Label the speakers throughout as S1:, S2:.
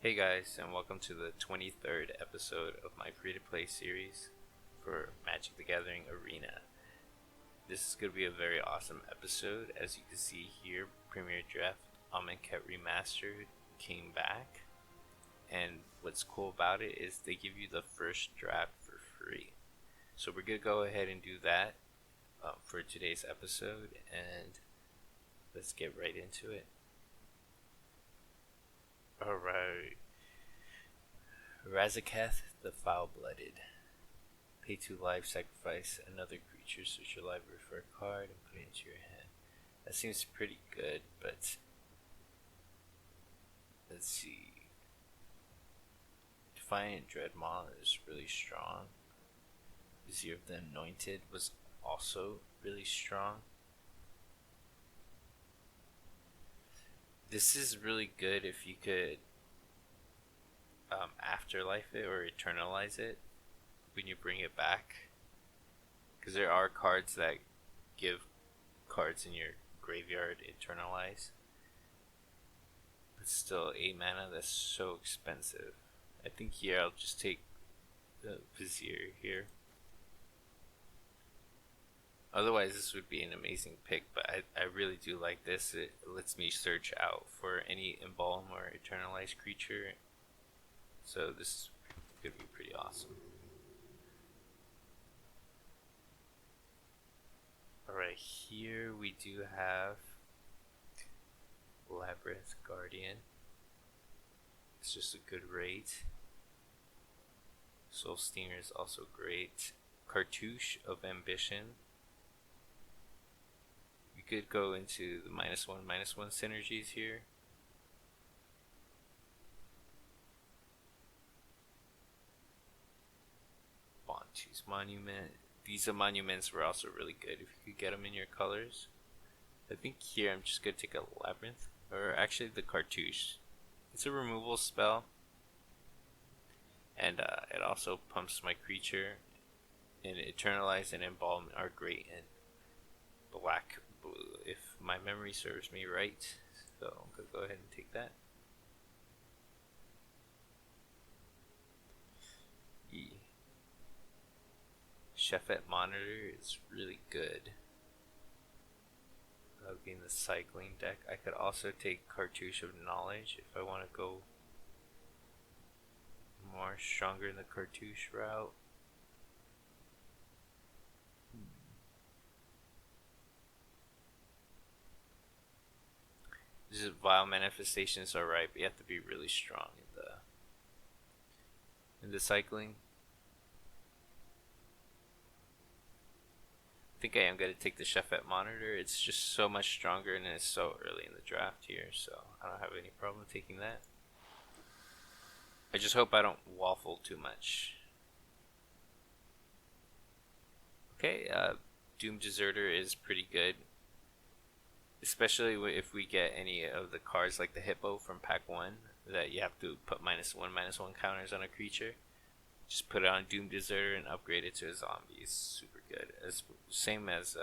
S1: Hey guys, and welcome to the 23rd episode of my free-to-play series for Magic the Gathering Arena. This is going to be a very awesome episode. As you can see here, Premier Draft Amonkhet Remastered came back, and what's cool about it is they give you the first draft for free. So we're going to go ahead and do that for today's episode, and let's get right into it. Alright. Razaketh the Foul-Blooded. Pay 2 life, sacrifice another creature, search your library for a card, and put it into your hand. That seems pretty good, but let's see. Defiant Dreadmaw is really strong. Vizier of the Anointed was also really strong. This is really good if you could afterlife it or eternalize it when you bring it back, because there are cards that give cards in your graveyard eternalize, but still 8 mana, that's so expensive. I think here I'll just take the Vizier here. Otherwise this would be an amazing pick, but I really do like this. It lets me search out for any embalm or eternalized creature, so this is going to be pretty awesome. Alright, here we do have Labyrinth Guardian. It's just a good rate. Soul Steamer is also great. Cartouche of Ambition. We could go into the -1/-1 synergies here. Bontu's Monument. These monuments were also really good if you could get them in your colors. I think here I'm just going to take a Labyrinth, or actually the Cartouche. It's a removal spell, and it also pumps my creature, and Eternalize and Embalm are great in black blue, if my memory serves me right. So I'm going to go ahead and take that. Chefette Monitor is really good. Being the cycling deck, I could also take Cartouche of Knowledge if I want to go more stronger in the Cartouche route. This is Vile Manifestation is alright, but you have to be really strong in the cycling. I think I am going to take the Chefette Monitor. It's just so much stronger, and it's so early in the draft here, so I don't have any problem taking that. I just hope I don't waffle too much. Okay, Doom Deserter is pretty good, especially if we get any of the cards like the Hippo from pack 1 that you have to put -1/-1 counters on a creature. Just put it on Doom Deserter and upgrade it to a zombie. It's super good. Same as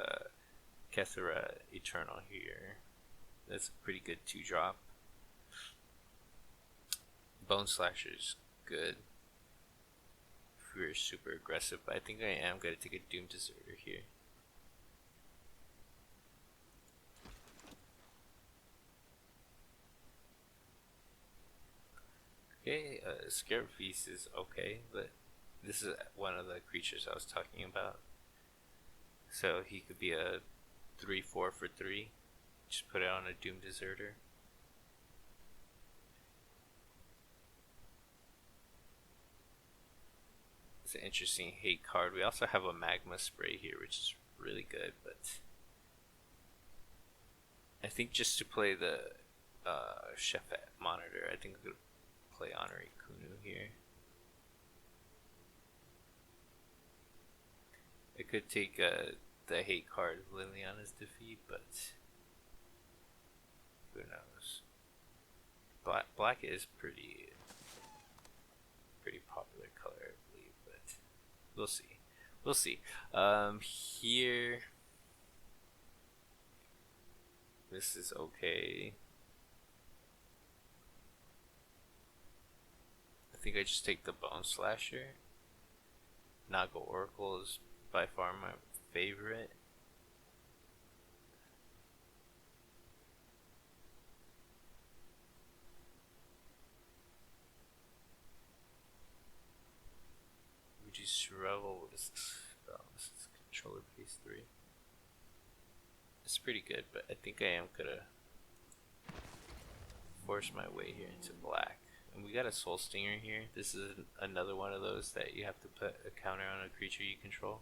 S1: Kethra Eternal here. That's a pretty good 2-drop. Bone Slasher's good if you're super aggressive, but I think I am going to take a Doom Deserter here. Okay, Scarab Feast is okay, but this is one of the creatures I was talking about. So he could be a 3/4 for 3. Just put it on a Doom Deserter. It's an interesting hate card. We also have a Magma Spray here, which is really good, but I think just to play the Chefette Monitor, I think I'm going to play Honorary Kunu here. I could take the hate card Liliana's Defeat, but who knows. Black is pretty popular color, I believe, but we'll see. Here this is okay. think I just take the Bone Slasher. Naga Oracle is by far my favorite. Reduce Revel with this spell. This is controller base 3. It's pretty good, but I think I am gonna force my way here into black. And we got a Soul Stinger here. This is another one of those that you have to put a counter on a creature you control.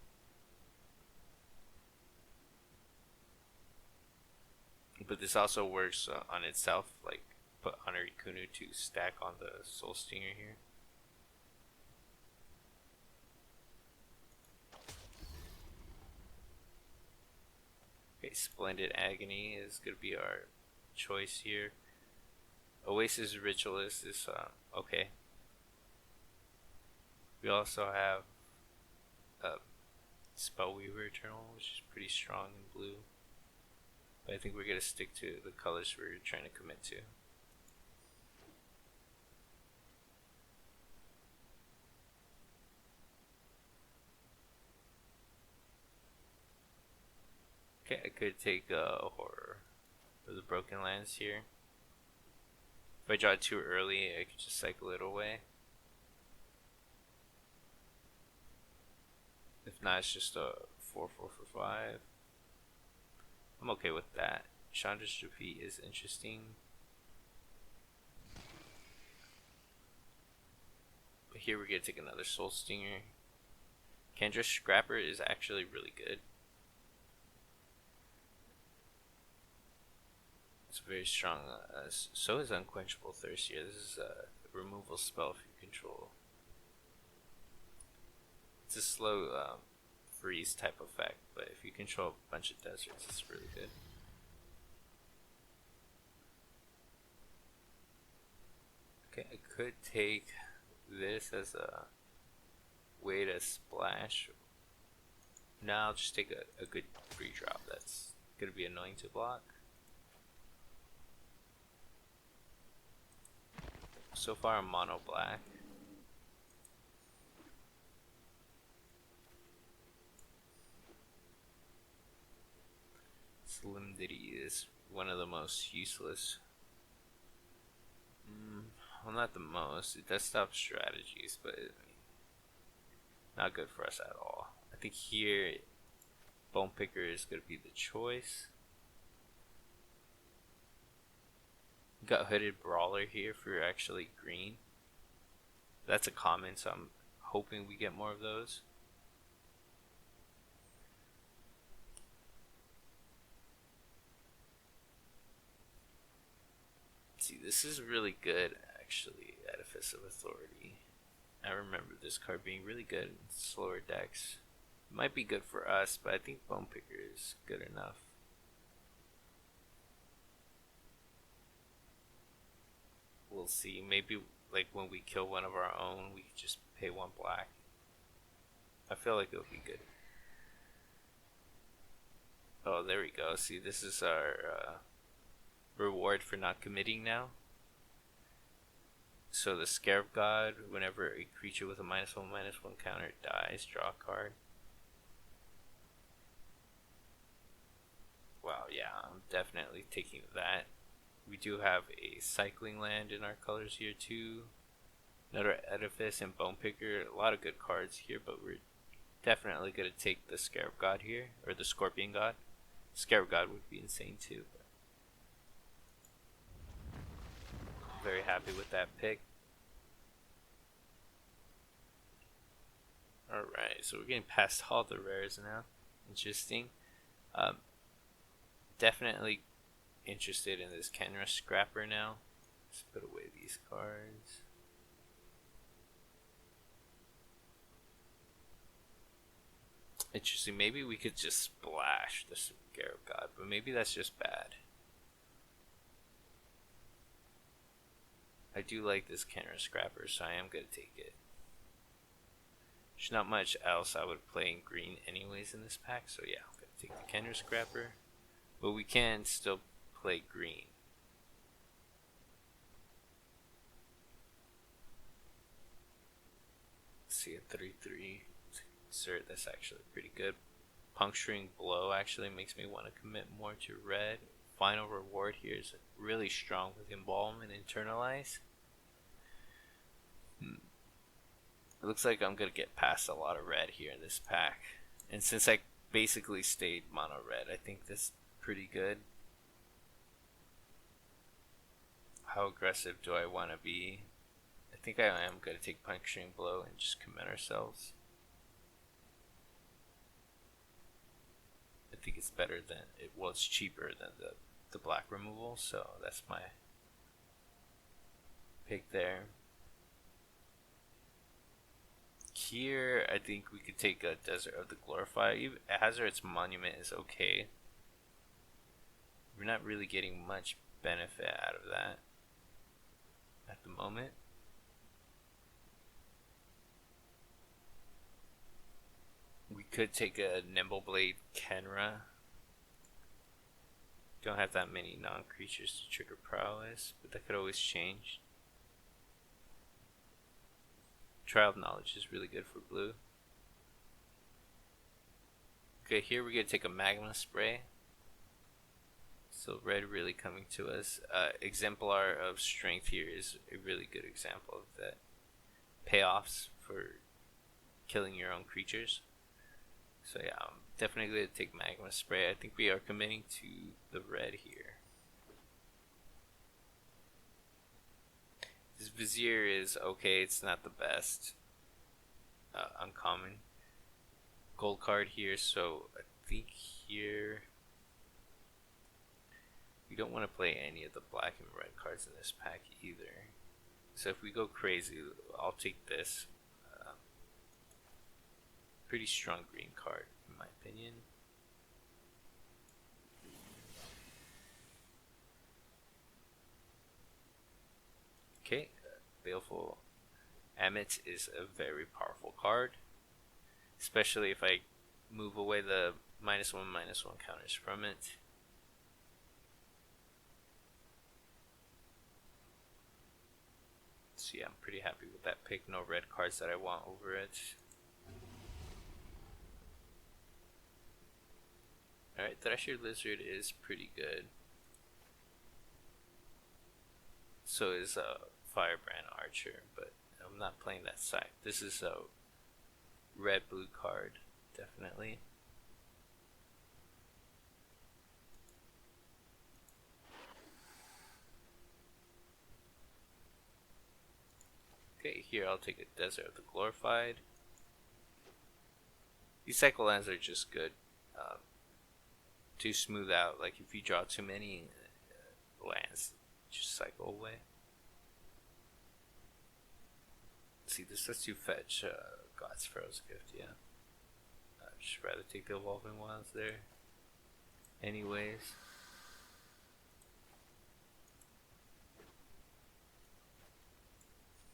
S1: But this also works on itself, like put Honor Ikunu to stack on the Soul Stinger here. Okay, Splendid Agony is going to be our choice here. Oasis Ritualist is okay. We also have Spellweaver Eternal, which is pretty strong in blue. But I think we're going to stick to the colors we're trying to commit to. Okay, I could take Horror or the Broken Lands here. If I draw it too early, I could just cycle it away. If not, it's just a 4/4 for 5. I'm okay with that. Chandra's Defeat is interesting. But here we're going to take another Soul Stinger. Kendra's Scrapper is actually really good. It's very strong. So is Unquenchable Thirst here. This is a removal spell if you control. It's a slow freeze type effect, but if you control a bunch of deserts, it's really good. Okay, I could take this as a way to splash. Now I'll just take a good free drop that's going to be annoying to block. So far I'm mono black. Slim Diddy is one of the most useless. Well, not the most. It does stop strategies, but not good for us at all. I think here Bone Picker is going to be the choice. Got Hooded Brawler here for actually green. That's a common, so I'm hoping we get more of those. See, this is really good actually, Edifice of Authority. I remember this card being really good in slower decks. It might be good for us, but I think Bone Picker is good enough. We'll see. Maybe like when we kill one of our own, we just pay 1 black. I feel like it would be good. Oh, there we go. See, this is our reward for not committing now. So the Scarab God, whenever a creature with a -1/-1 counter dies, draw a card. Wow, yeah, I'm definitely taking that. We do have a Cycling Land in our colors here too. Another Edifice and Bone Picker. A lot of good cards here, but we're definitely going to take the Scarab God here, or the Scorpion God. Scarab God would be insane too. But very happy with that pick. Alright, so we're getting past all the rares now. Interesting. Definitely interested in this Kenra Scrapper now. Let's put away these cards. Interesting. Maybe we could just splash the Scarab God, but maybe that's just bad. I do like this Kenra Scrapper, so I am going to take it. There's not much else I would play in green anyways in this pack, so yeah, I'm going to take the Kenra Scrapper. But we can still play green. see a 3/3 insert. That's actually pretty good. Puncturing blow actually makes me want to commit more to red. Final reward here is really strong with embalm and internalize. It looks like I'm gonna get past a lot of red here in this pack, and since I basically stayed mono red, I think this is pretty good. How aggressive do I want to be? I think I am going to take puncturing blow and just commit ourselves. I think it's better than it was, cheaper than the black removal, so that's my pick there. Here, I think we could take a Desert of the Glorified. Even Hazard's Monument is okay. We're not really getting much benefit out of that at the moment. We could take a Nimble Blade Kenra. Don't have that many non-creatures to trigger prowess, but that could always change. Trial of Knowledge is really good for blue. Okay, here we're going to take a Magma Spray. So red really coming to us. Exemplar of Strength here is a really good example of that. Payoffs for killing your own creatures. So yeah, I'm definitely going to take Magma Spray. I think we are committing to the red here. This Vizier is okay, it's not the best. Uncommon. Gold card here, so I think here we don't want to play any of the black and red cards in this pack either. So if we go crazy, I'll take this. Pretty strong green card, in my opinion. Okay, Baleful Amonkhet is a very powerful card, especially if I move away the -1/-1 counters from it. So yeah, I'm pretty happy with that pick. No red cards that I want over it. Alright, Thresher Lizard is pretty good. So is Firebrand Archer, but I'm not playing that side. This is a red-blue card, definitely. Okay, here I'll take a Desert of the Glorified. These cycle lands are just good to smooth out. Like if you draw too many lands, just cycle away. See, this lets you fetch God's Pharaoh's Gift, yeah. I'd just rather take the Evolving Wilds there. Anyways.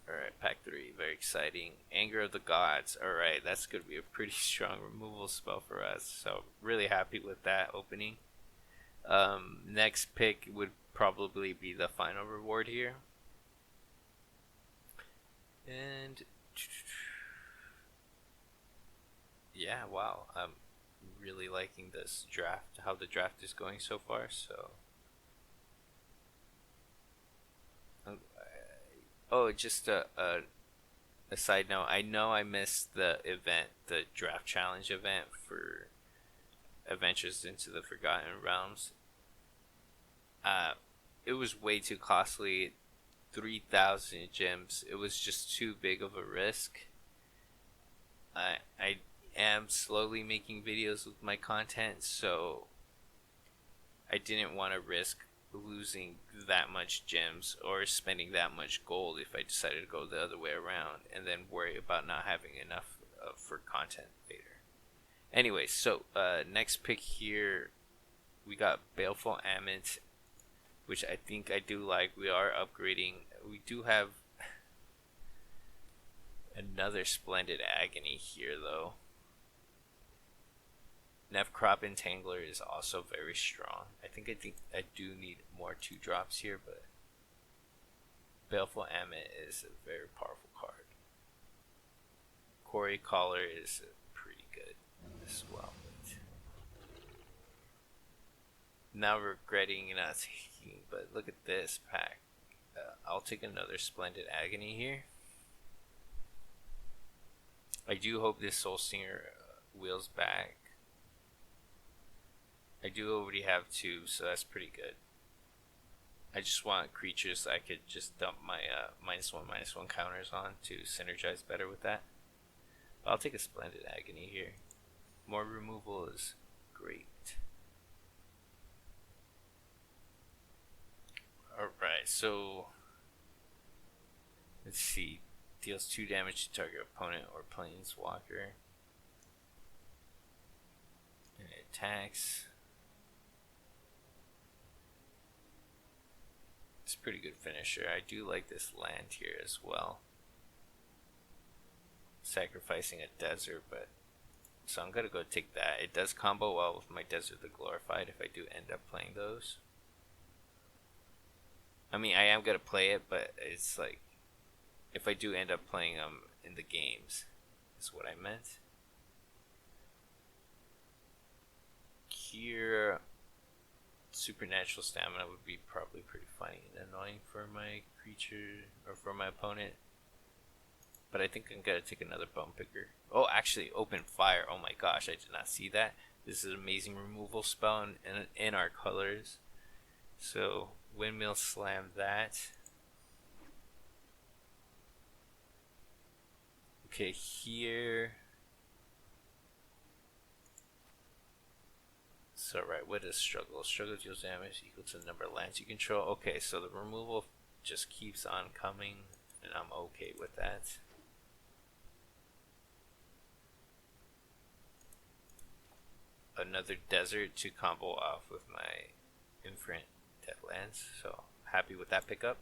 S1: Alright, pack 3, very exciting. Anger of the Gods. Alright, that's going to be a pretty strong removal spell for us. So, really happy with that opening. Next pick would probably be the final reward here. And yeah, wow, I'm really liking this draft, how the draft is going so far. So oh, just a side note, I know I missed the event, the draft challenge event for Adventures into the Forgotten Realms. It was way too costly. 3,000 gems. It was just too big of a risk. I am slowly making videos with my content, so I didn't want to risk losing that much gems or spending that much gold if I decided to go the other way around and then worry about not having enough for content later. Anyway, so next pick here, we got Baleful Amonkhet, which I think I do like. We are upgrading. We do have another Splendid Agony here, though. Nefcrop Entangler is also very strong. I think I do need more 2-drops here, but Baleful Amonkhet is a very powerful card. Quarry Collar is pretty good as well. But now regretting not taking, but look at this pack. I'll take another Splendid Agony here. I do hope this Soul Stinger wheels back. I do already have 2, so that's pretty good. I just want creatures I could just dump my -1/-1 counters on to synergize better with that. But I'll take a Splendid Agony here. More removal is great. Alright, so let's see. Deals 2 damage to target opponent or planeswalker. And it attacks. It's a pretty good finisher. I do like this land here as well. Sacrificing a desert, but so I'm gonna go take that. It does combo well with my Desert the Glorified if I do end up playing those. I mean, I am gonna play it, but it's like if I do end up playing them in the games, is what I meant. Here, Supernatural Stamina would be probably pretty funny and annoying for my creature or for my opponent. But I think I'm gonna take another Bone Picker. Oh, actually, Open Fire. Oh my gosh, I did not see that. This is an amazing removal spell in our colors. So Windmill Slam that. Okay, here. So right, what is Struggle? Struggle deals damage equal to the number of lands you control. Okay, so the removal just keeps on coming, and I'm okay with that. Another desert to combo off with my Infinite Deadlands, so happy with that pickup.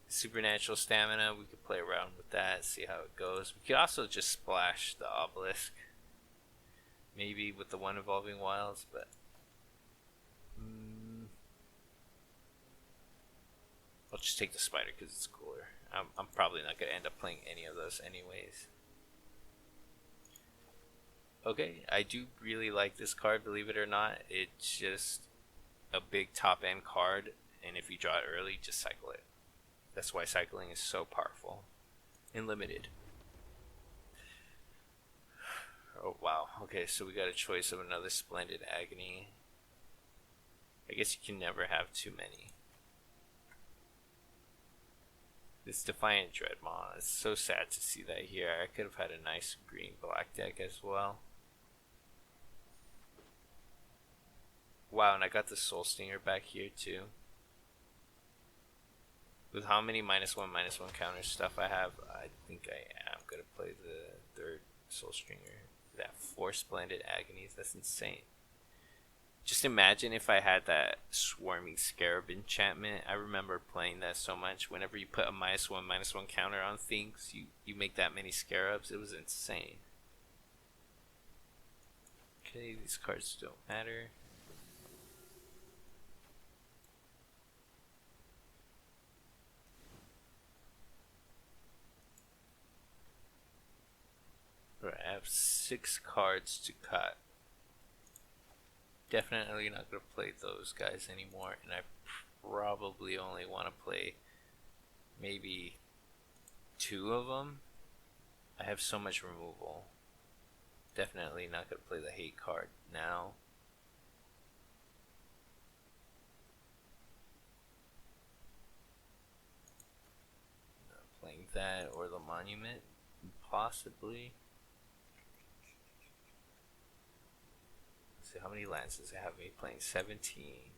S1: Supernatural Stamina, we could play around with that, see how it goes. We could also just splash the Obelisk, maybe with the One Evolving Wilds, but I'll just take the Spider because it's cooler. I'm probably not going to end up playing any of those anyways. Okay, I do really like this card, believe it or not. It's just a big top end card, and if you draw it early, just cycle it. That's why cycling is so powerful and limited. Oh wow, okay, so we got a choice of another Splendid Agony. I guess you can never have too many. This Defiant Dreadmaw, it's so sad to see that here. I could have had a nice green-black deck as well. Wow, and I got the Soul Stinger back here too. With how many -1/-1 counter stuff I have, I think I am going to play the third Soul Stinger. That 4 Splendid Agonies, that's insane. Just imagine if I had that Swarming Scarab enchantment. I remember playing that so much. Whenever you put a -1/-1 counter on things, you make that many Scarabs. It was insane. Okay, these cards don't matter. I have 6 cards to cut. Definitely not going to play those guys anymore, and I probably only want to play maybe 2 of them. I have so much removal. Definitely not going to play the hate card now. Not playing that or the Monument, possibly. How many lands does it have me playing? 17.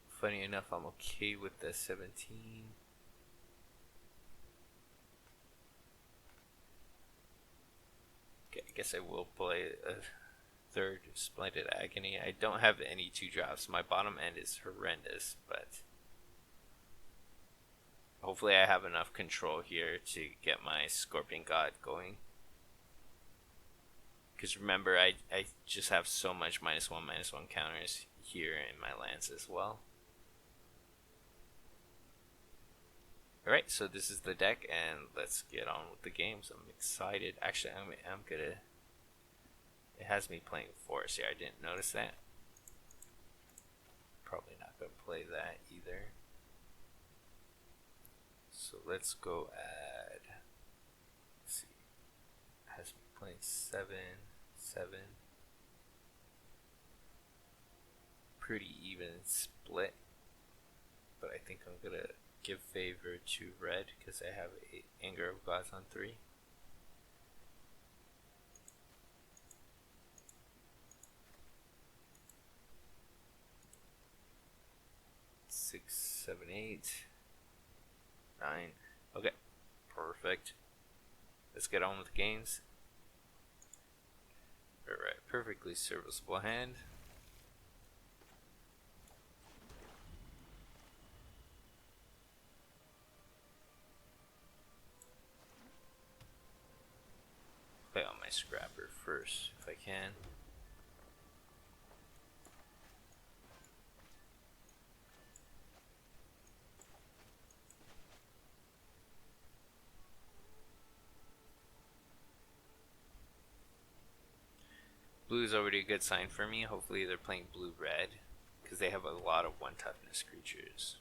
S1: Funny enough, I'm okay with the 17. Okay, I guess I will play a third Splendid Agony. I don't have any 2-drops. My bottom end is horrendous, but hopefully I have enough control here to get my Scorpion God going. Because remember, I just have so much -1/-1 counters here in my lands as well. Alright, so this is the deck, and let's get on with the games. I'm excited. Actually, I'm gonna... It has me playing Forest here. I didn't notice that. Probably not gonna play that either. So let's go add... Let's see. It has me playing 7, 7. Pretty even split. But I think I'm gonna give favor to red because I have a Anger of Gods on 3. Six, 7, 8, 9. Okay, perfect. Let's get on with the games. Alright, perfectly serviceable hand. Play on my scrapper first if I can. Blue is already a good sign for me. Hopefully they're playing blue-red because they have a lot of 1 toughness creatures.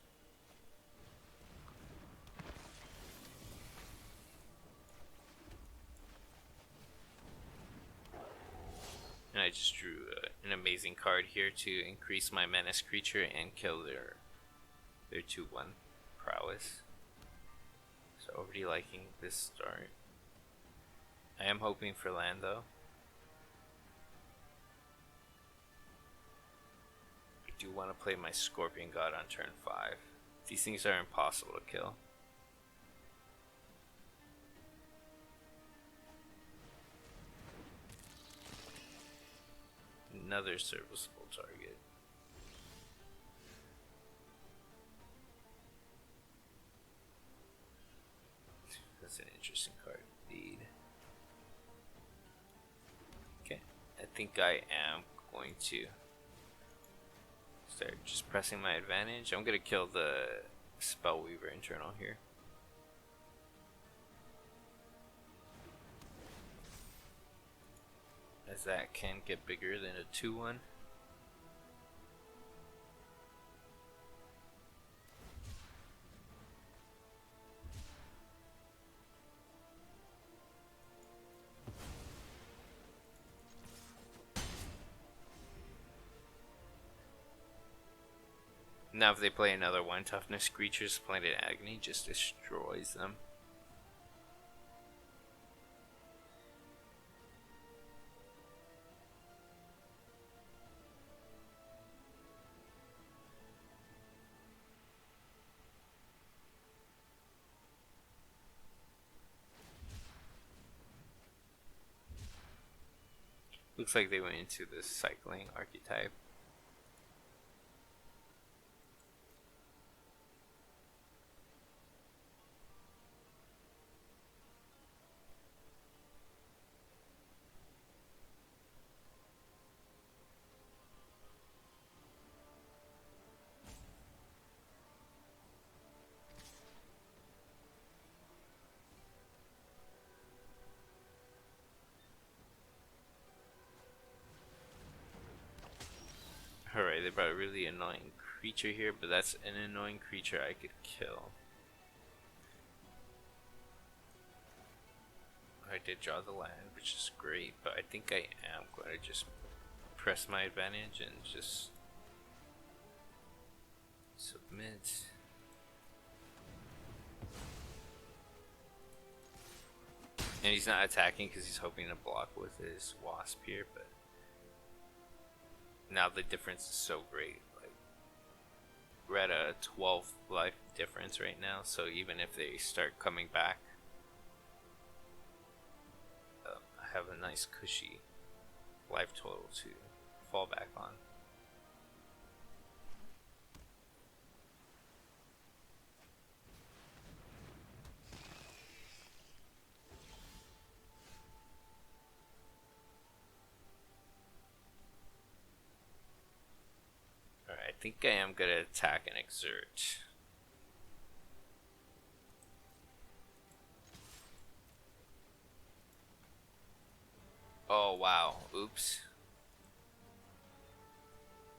S1: And I just drew an amazing card here to increase my menace creature and kill their 2/1 prowess. So already liking this start. I am hoping for land though. I do want to play my Scorpion God on turn 5. These things are impossible to kill. Another serviceable target. That's an interesting card indeed. Okay, I think I am going to start just pressing my advantage. I'm gonna kill the Spellweaver Internal here. As that can get bigger than a 2/1. Now if they play another 1 toughness creature, Splendid Agony just destroys them. Looks like they went into the cycling archetype. Alright, they brought a really annoying creature here, but that's an annoying creature I could kill. I did draw the land, which is great, but I think I am going to just press my advantage and just submit. And he's not attacking because he's hoping to block with his Wasp here, but now the difference is so great. Like, we're at a 12 life difference right now, so even if they start coming back, I have a nice cushy life total to fall back on. Alright, I think I am gonna attack and exert. Oh wow, oops.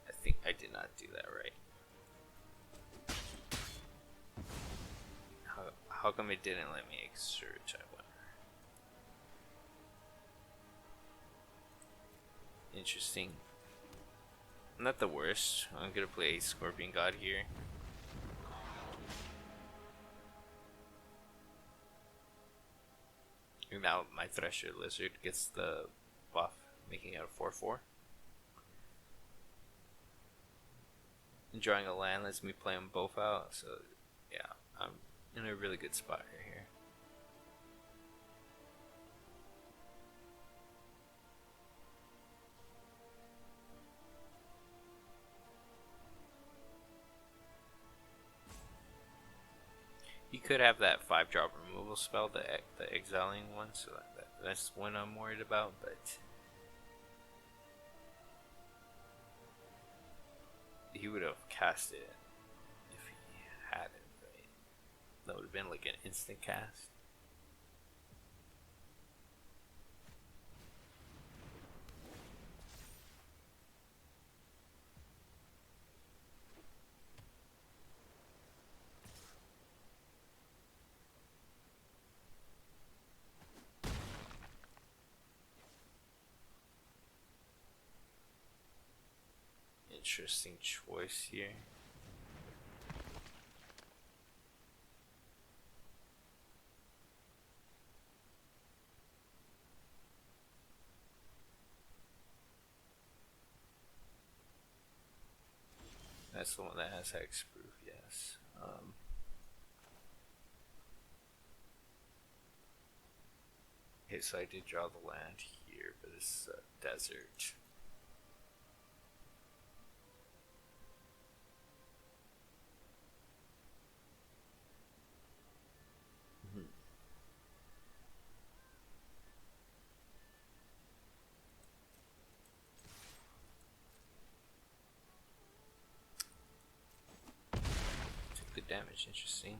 S1: I think I did not do that right. How come it didn't let me exert, I wonder. Interesting. Not the worst. I'm gonna play Scorpion God here. And now my Thresher Lizard gets the buff, making it a 4/4. And drawing a land lets me play them both out, so yeah, I'm in a really good spot right here. You could have that 5-drop removal spell, the exiling one, so that's one I'm worried about, but he would have cast it if he had it, right? That would have been like an instant cast. Interesting choice here. That's the one that has hexproof, yes. Okay, so I did draw the land here, but it's a desert. Took the damage, interesting.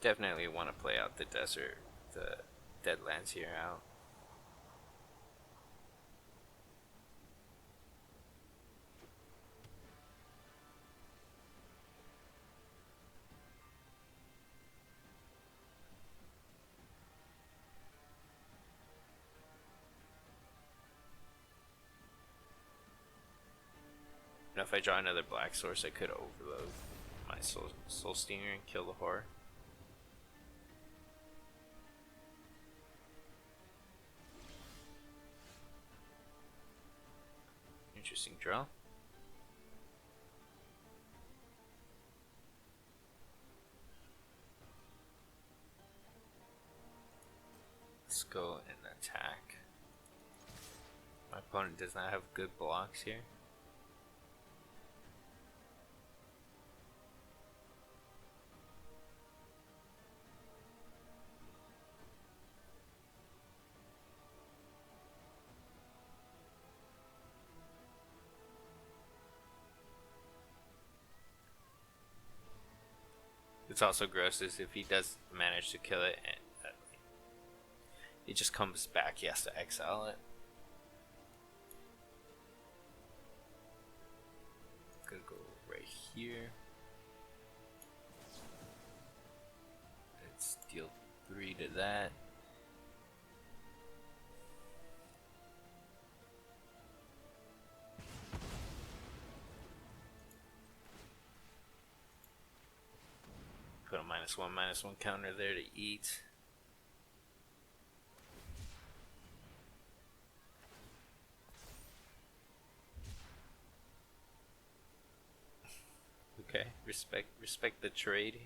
S1: Definitely want to play out the desert, the Deadlands here out. Now if I draw another black source, I could overload my soul Stinger and kill the horror. Interesting draw. Let's go and attack. My opponent does not have good blocks here. It's also gross is if he does manage to kill it and it just comes back, he has to exile it. Gonna go right here. Let's deal 3 to that. Put a -1/-1 counter there to eat. Okay, respect the trade.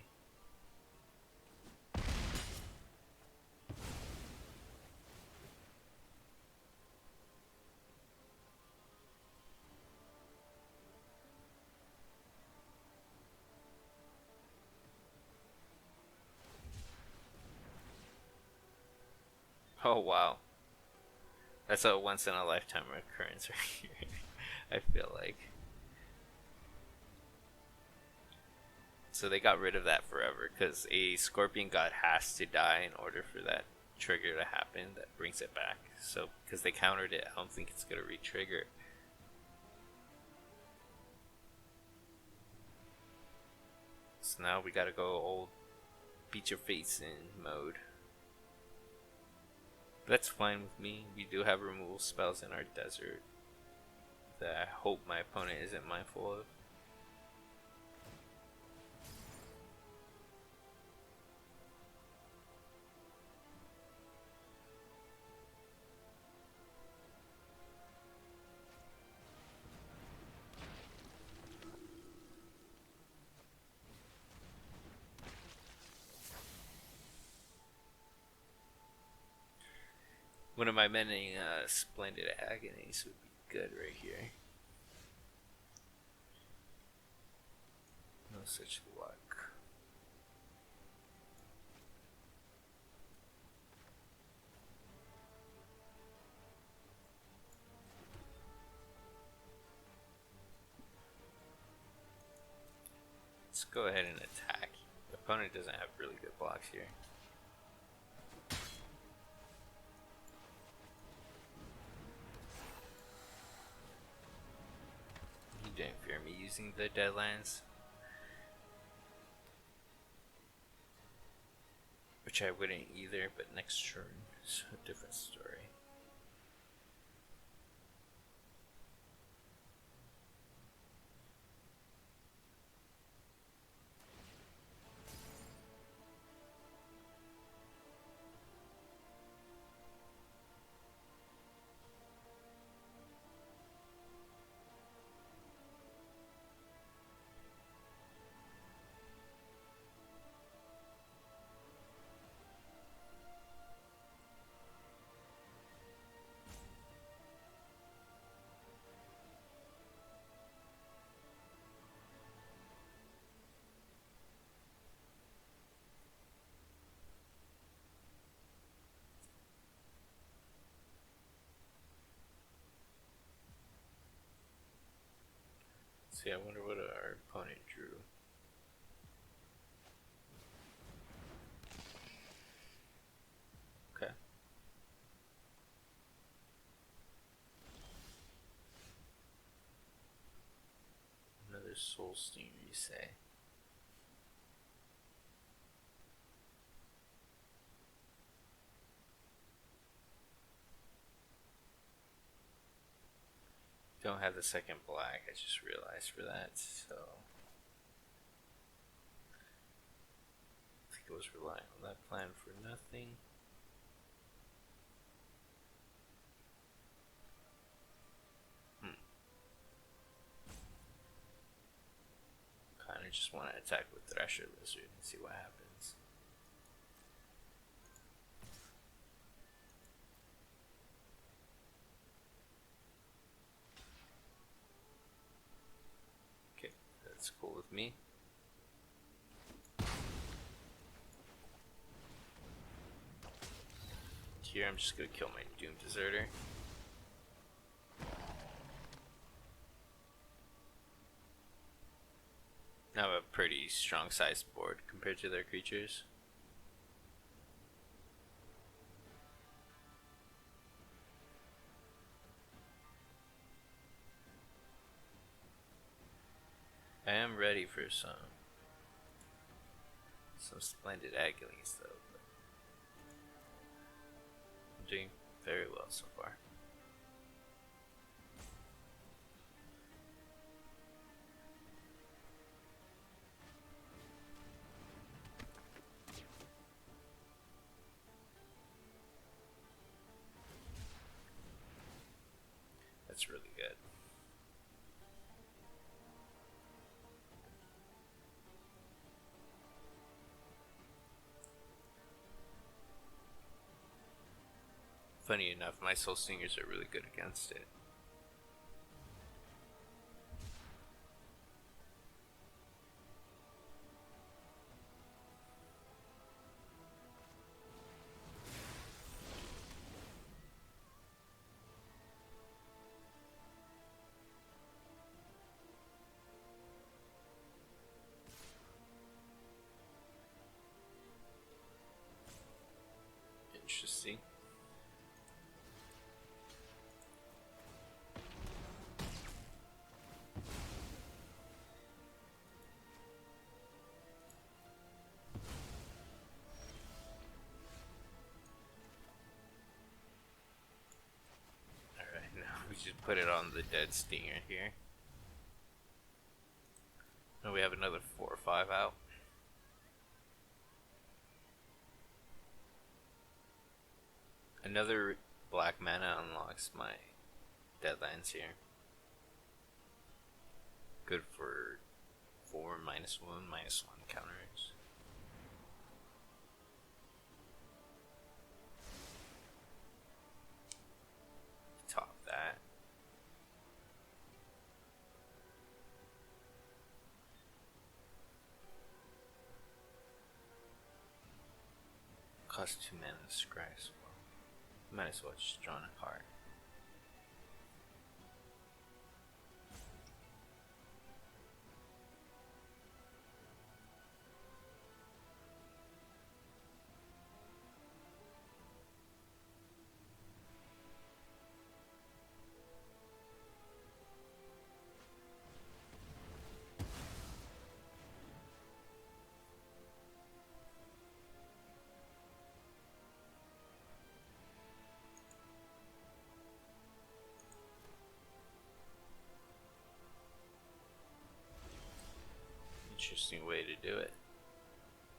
S1: Oh wow. That's a once in a lifetime occurrence right here. I feel like. So they got rid of that forever because a scorpion god has to die in order for that trigger to happen that brings it back. So because they countered it, I don't think it's gonna re-trigger. So now we gotta go old beat your face in mode. That's fine with me. We do have removal spells in our desert that I hope my opponent isn't mindful of. One of my many splendid agonies would be good right here. No such luck. Let's go ahead and attack. The opponent doesn't have really good blocks here. You didn't fear me using the Deadlands, which I wouldn't either, but next turn is a different story. See, I wonder what our opponent drew. Okay. Another soul steamer, you say? Don't have the second black, I just realized for that, so I think I was relying on that plan for nothing. Kinda just want to attack with Thresher Lizard and see what happens. Okay, that's cool with me. Here I'm just gonna kill my Doom Deserter. I have a pretty strong sized board compared to their creatures. I am ready for some splendid agilies though, but I'm doing very well so far. That's really good. Funny enough, my Soul Stingers are really good against it. Interesting. Alright, now we just put it on the dead stinger here. Now we have another 4 or 5 out. Another black mana unlocks my deadlands here. Good for 4 -1/-1 counters. Top that. Cost 2 mana to scry as well. Might as well just draw a card. Interesting way to do it,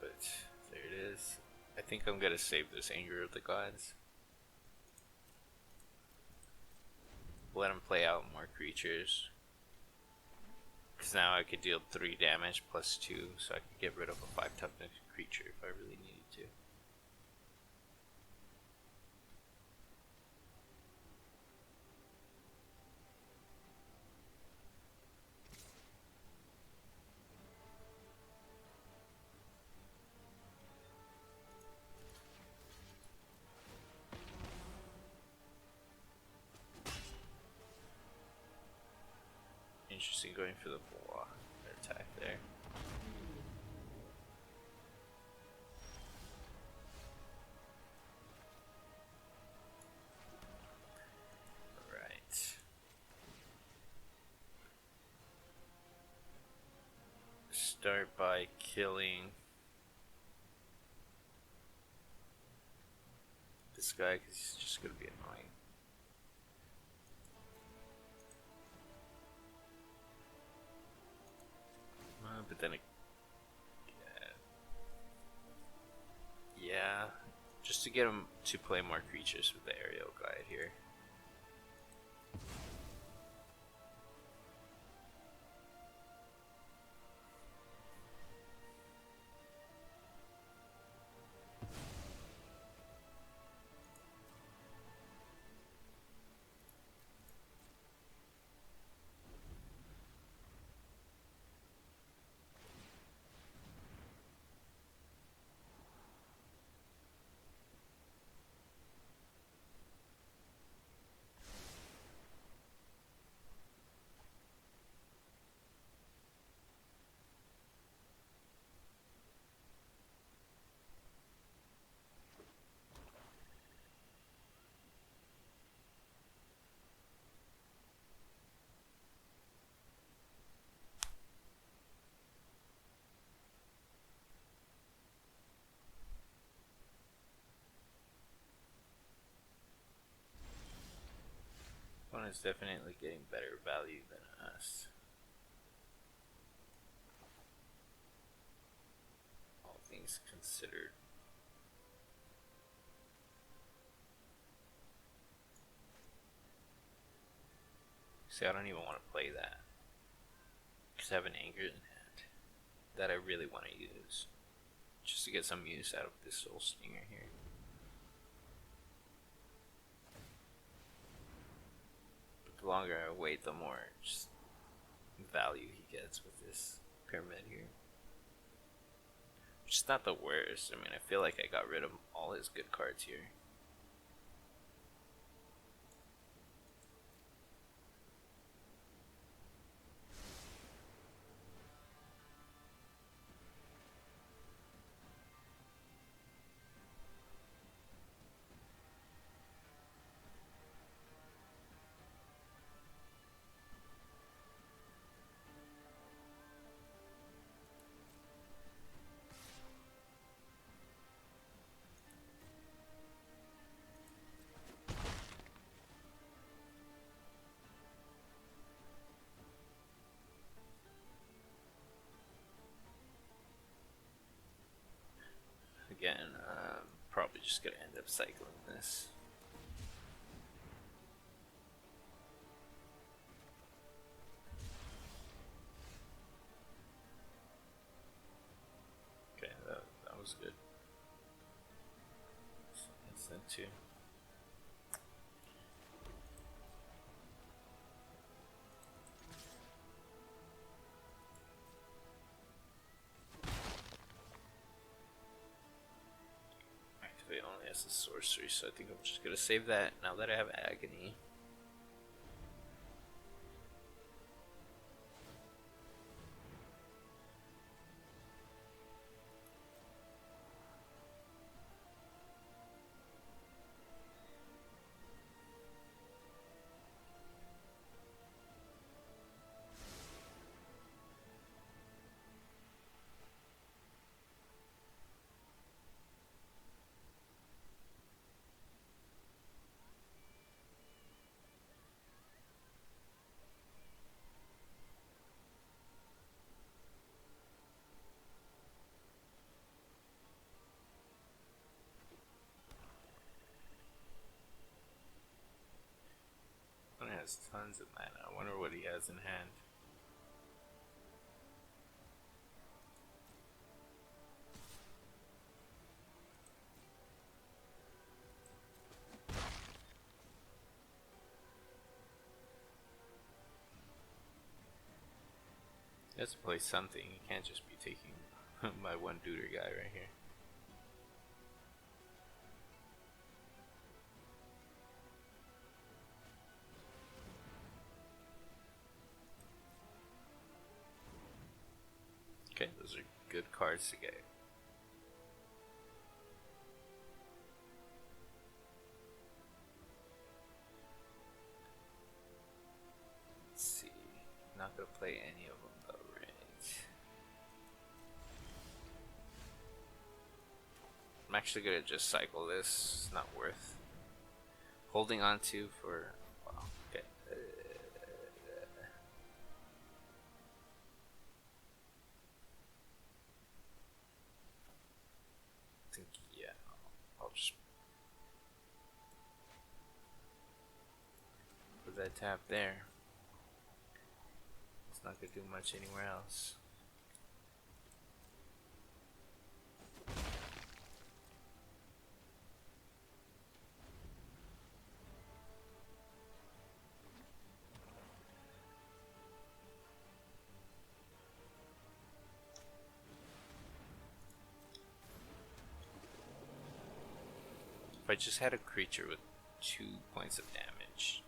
S1: but there it is. I think I'm gonna save this Anger of the Gods. Let him play out more creatures, because now I could deal 3 damage plus 2, so I could get rid of a 5 toughness creature if I really needed to. Interesting going for the block attack there. Alright. Start by killing this guy because he's just going to be annoying. But then yeah, just to get him to play more creatures with the aerial guide here. Is definitely getting better value than us. All things considered. See, I don't even want to play that, because I have an Anger in hand that I really want to use, just to get some use out of this Soul Stinger here. The longer I wait, the more just value he gets with this pyramid here. Which is not the worst. I mean, I feel like I got rid of all his good cards here. just gonna end up cycling this. Okay, that was good. So that's that too. Activate only as a sorcery, so I think I'm just gonna save that now that I have Agony. He has tons of mana. I wonder what he has in hand. He has to play something. He can't just be taking my one duder guy right here. Okay, those are good cards to get. Let's see. Not gonna play any of them though, right? I'm actually gonna just cycle this. It's not worth holding on to for. Well, okay. I think yeah. I'll just put that tap there. It's not gonna do much anywhere else. If I just had a creature with 2 points of damage.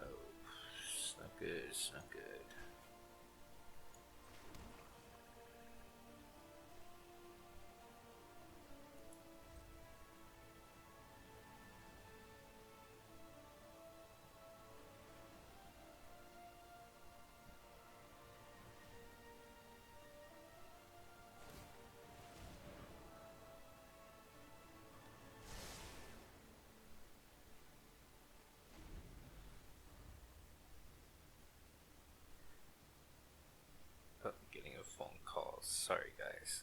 S1: Oh, it's not good, it's not good. Oh, I'm getting a phone call. Sorry, guys.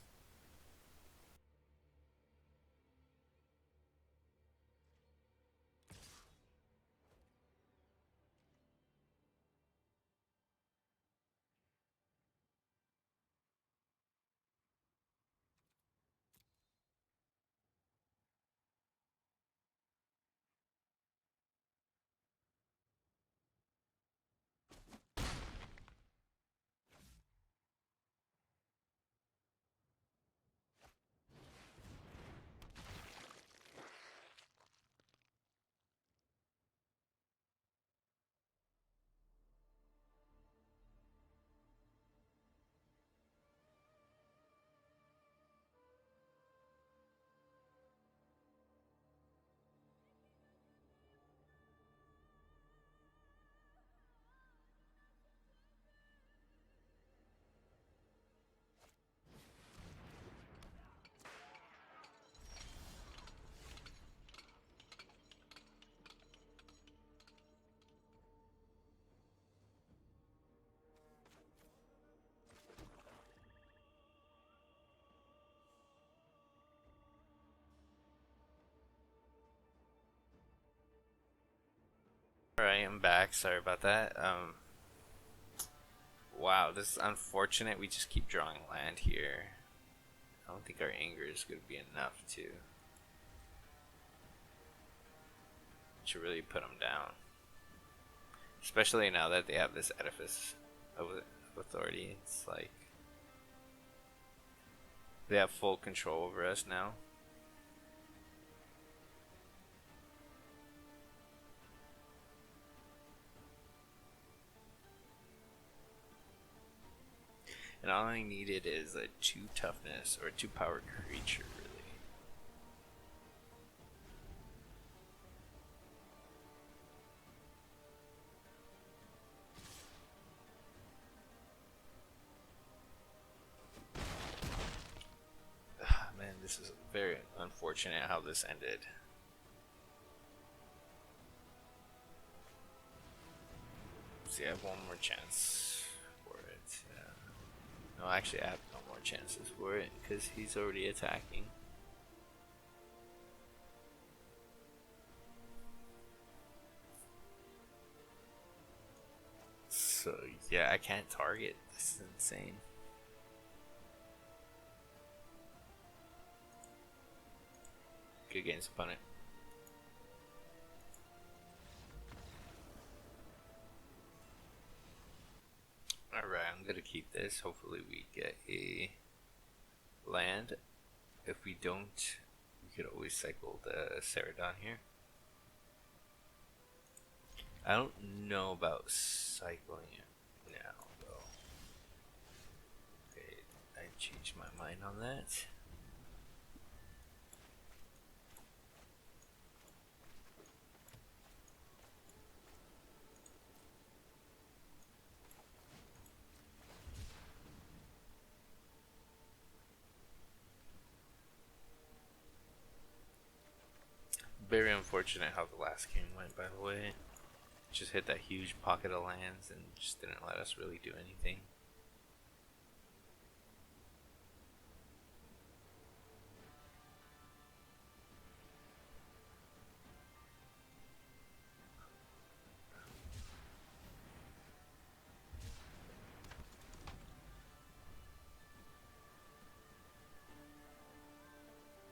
S1: Alright, I'm back. Sorry about that. Wow, this is unfortunate. We just keep drawing land here. I don't think our anger is going to be enough to really put them down. Especially now that they have this edifice of authority. It's like they have full control over us now. And all I needed is a 2 toughness or a 2 power creature, really. Man, this is very unfortunate how this ended. See, I have one more chance for it. No, actually, I have no more chances for it because he's already attacking. So, yeah, I can't target. This is insane. Good against opponent. Alright, I'm gonna keep this. Hopefully we get a land. If we don't, we could always cycle the Ceradon here. I don't know about cycling it now, though. Okay, I changed my mind on that. Very unfortunate how the last game went, by the way. Just hit that huge pocket of lands and just didn't let us really do anything.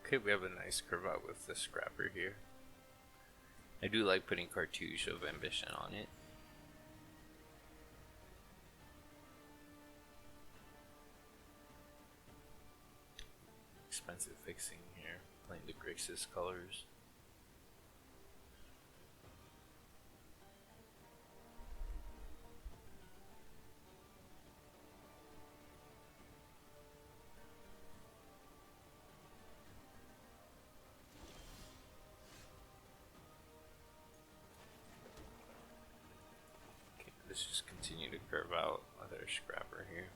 S1: Okay, we have a nice curve out with the scrapper here. I do like putting Cartouche of Ambition on it. Expensive fixing here, playing the Grixis colors. Let's just continue to curve out with our scrapper here.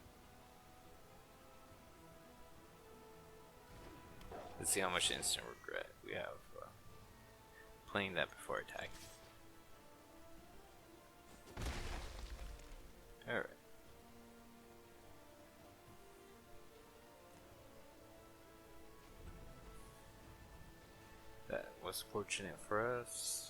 S1: Let's see how much instant regret we have playing that before attacking. Alright. That was fortunate for us.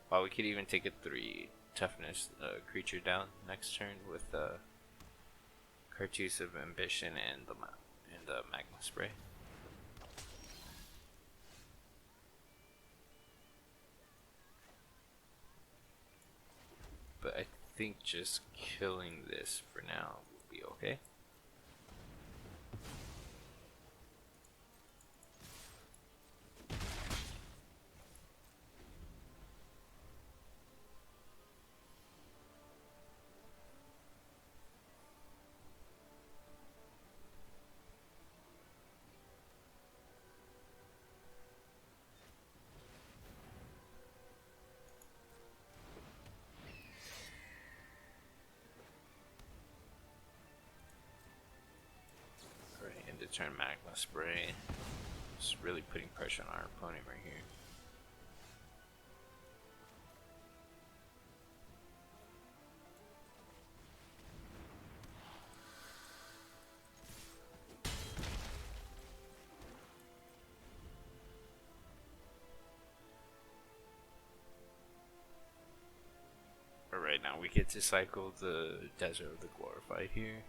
S1: Wow, we could even take a 3 toughness creature down next turn with Cartouche of Ambition and the Magma Spray. But I think just killing this for now will be okay. Turn Magma Spray. Just really putting pressure on our opponent right here. we get to cycle the Desert of the Glorified here.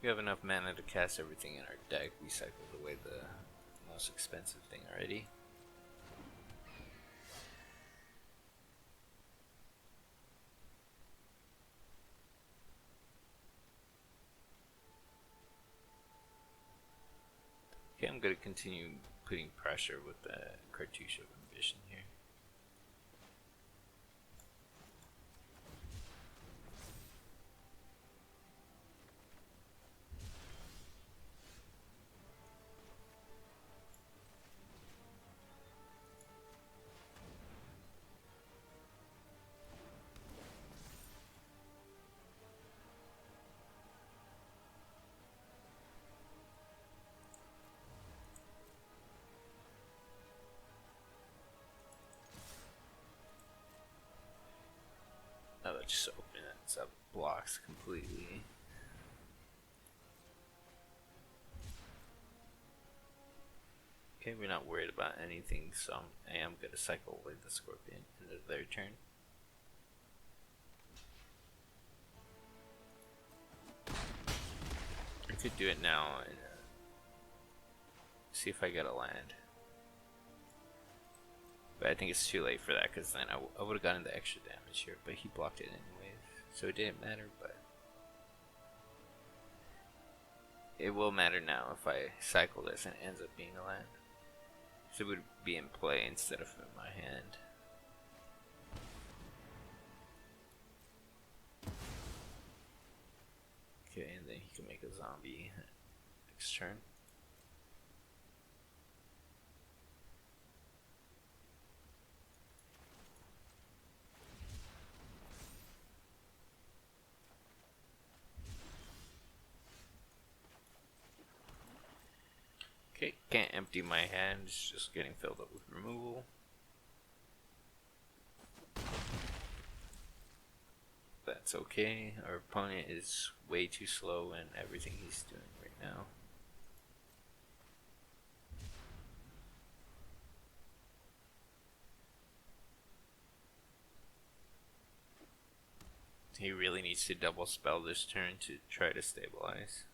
S1: We have enough mana to cast everything in our deck. We cycled away the most expensive thing already. Okay, I'm going to continue putting pressure with the Cartouche of Ambition here. Oh, let's just open it up blocks completely. Okay, we're not worried about anything, so I am going to cycle away the Scorpion into their turn. I could do it now and see if I get a land. But I think it's too late for that, because then I would have gotten the extra damage here, but he blocked it anyways, so it didn't matter. But it will matter now if I cycle this and it ends up being a land. So it would be in play instead of in my hand. Okay, and then he can make a zombie next turn. Okay, can't empty my hand, it's just getting filled up with removal. That's okay, our opponent is way too slow in everything he's doing right now. He really needs to double spell this turn to try to stabilize.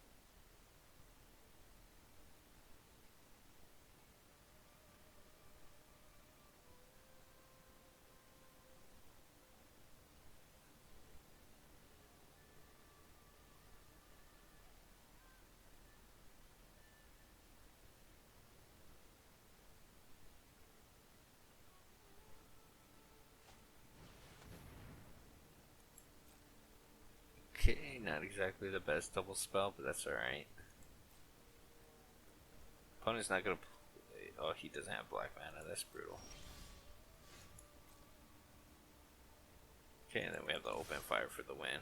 S1: Okay, not exactly the best double spell, but that's alright. Opponent's not gonna play. Oh, he doesn't have black mana, that's brutal. Okay, and then we have the open fire for the win.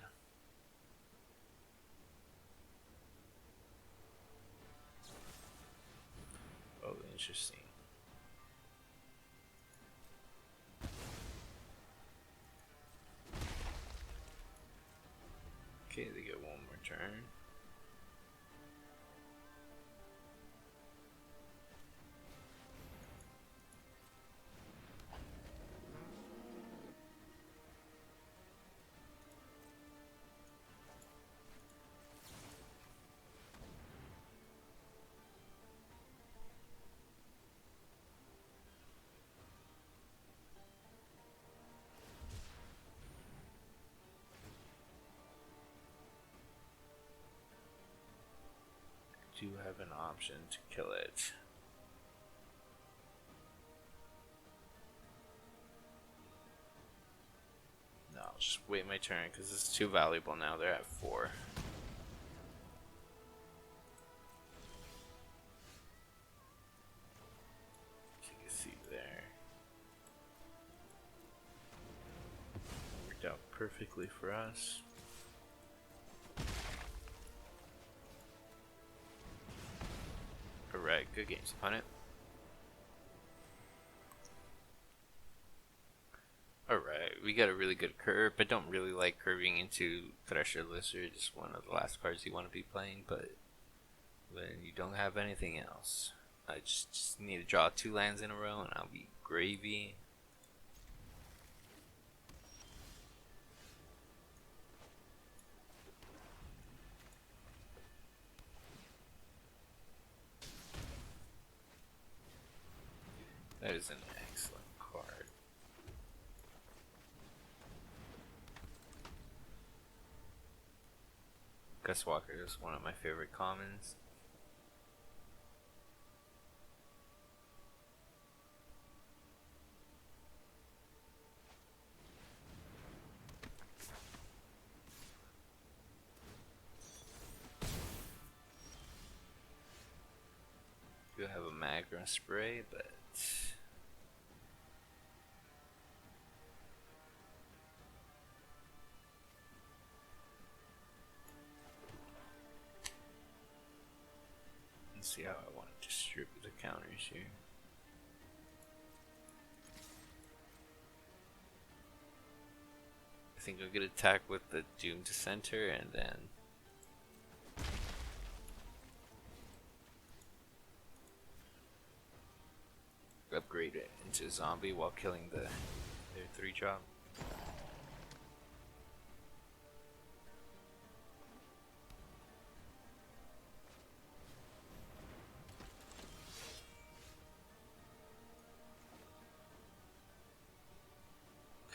S1: Oh, interesting. Okay, they get one more turn. Do have an option to kill it. No, I'll just wait my turn because it's too valuable now. They're at 4. As you can see there. Worked out perfectly for us. Alright, good games, opponent. Alright, we got a really good curve, but don't really like curving into Thresher Lizard. It's one of the last cards you want to be playing, but when you don't have anything else, I just need to draw 2 lands in a row and I'll be gravy. That is an excellent card. Gus Walker is one of my favorite commons. Do have a Magra spray, but let's see how I want to distribute the counters here. I think I'll get attacked with the Doom to center and then upgrade it into zombie while killing their 3-drop.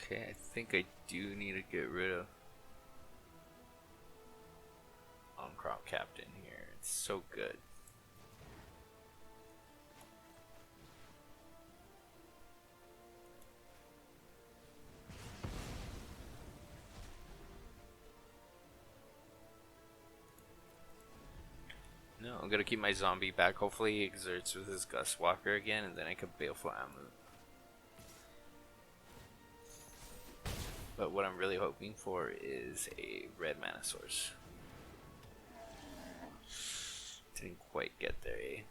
S1: Okay, I think I do need to get rid of Uncrop Captain here. It's so good. No, I'm gonna keep my zombie back. Hopefully he exerts with his Gus Walker again, and then I can Baleful Amulet. But what I'm really hoping for is a red mana source. Didn't quite get there, eh?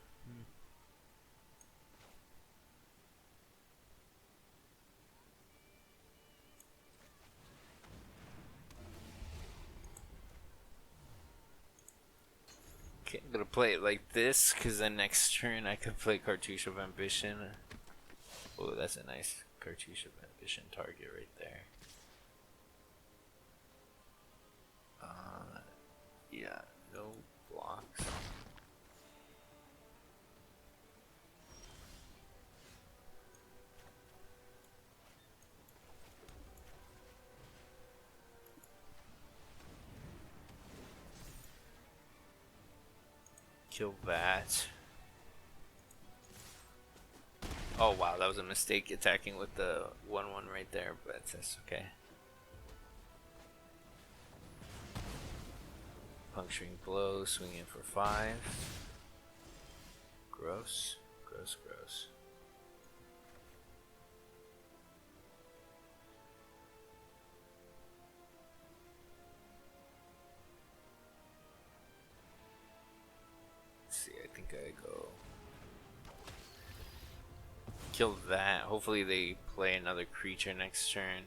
S1: Okay, I'm gonna play it like this, because then next turn I can play Cartouche of Ambition. Oh, that's a nice Cartouche of Ambition target right there. Yeah, no blocks. Kill that. Oh wow, that was a mistake attacking with the 1/1 right there, but that's okay. Puncturing blow, swinging for 5. Gross, gross, gross. Let's see, I think I go kill that. Hopefully they play another creature next turn.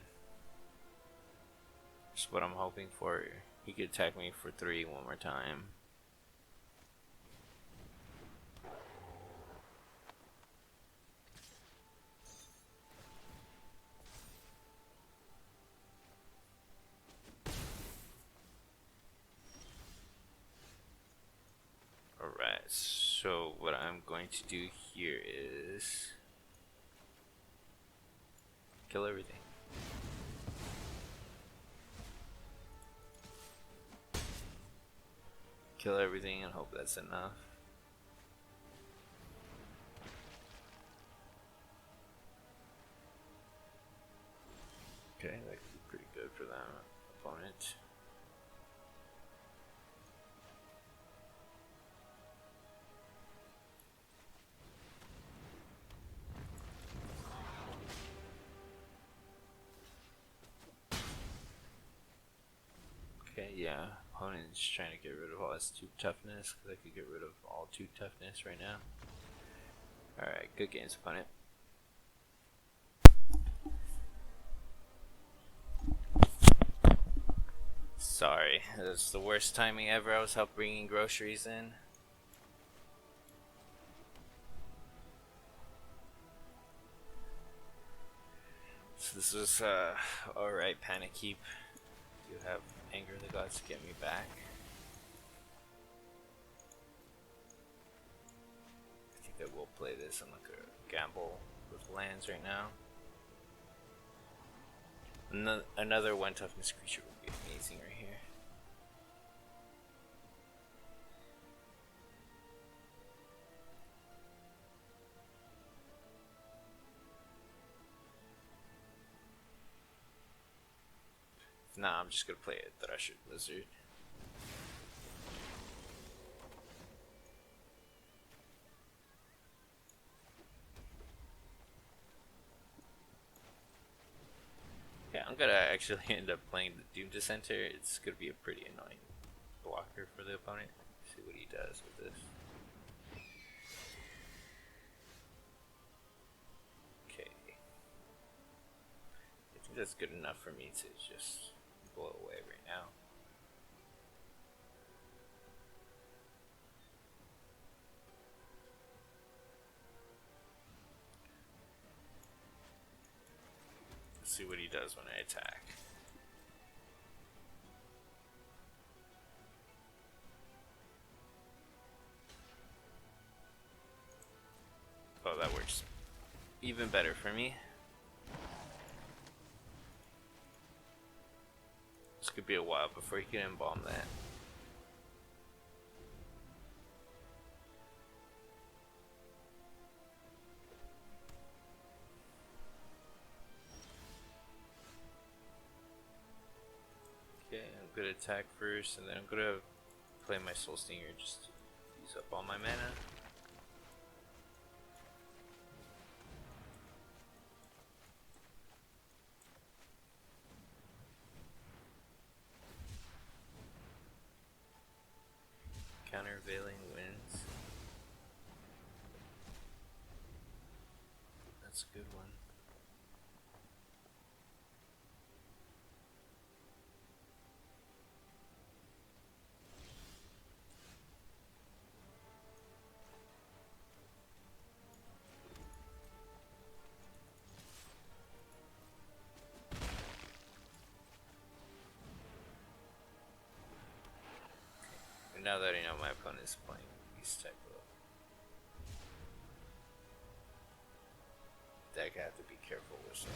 S1: That's what I'm hoping for. He could attack me for 3 one more time. Alright, so what I'm going to do here is kill everything. Kill everything and hope that's enough. Okay, that could be pretty good for that opponent. Okay, yeah. Opponent's trying to get rid of all his 2 toughness, because I could get rid of all 2 toughness right now. Alright, good games, opponent. Sorry, that's the worst timing ever. I was helping bringing groceries in. So this was alright, Panic Heap. You have Anger of the Gods to get me back. I think I will play this on like a gamble with lands right now. Another one toughness creature would be amazing right here. Nah, I'm just gonna play a Thresher Blizzard. Yeah, I'm gonna actually end up playing the Doom Dissenter. It's gonna be a pretty annoying blocker for the opponent. Let's see what he does with this. Okay. I think that's good enough for me to just blow away right now. Let's see what he does when I attack. Oh, that works even better for me. This could be a while before he can embalm that. Okay, I'm gonna attack first, and then I'm gonna play my Soul Stinger just to use up all my mana. Countervailing Winds. That's a good one. And now that I know my opponent is playing these type of deck, I have to be careful with them.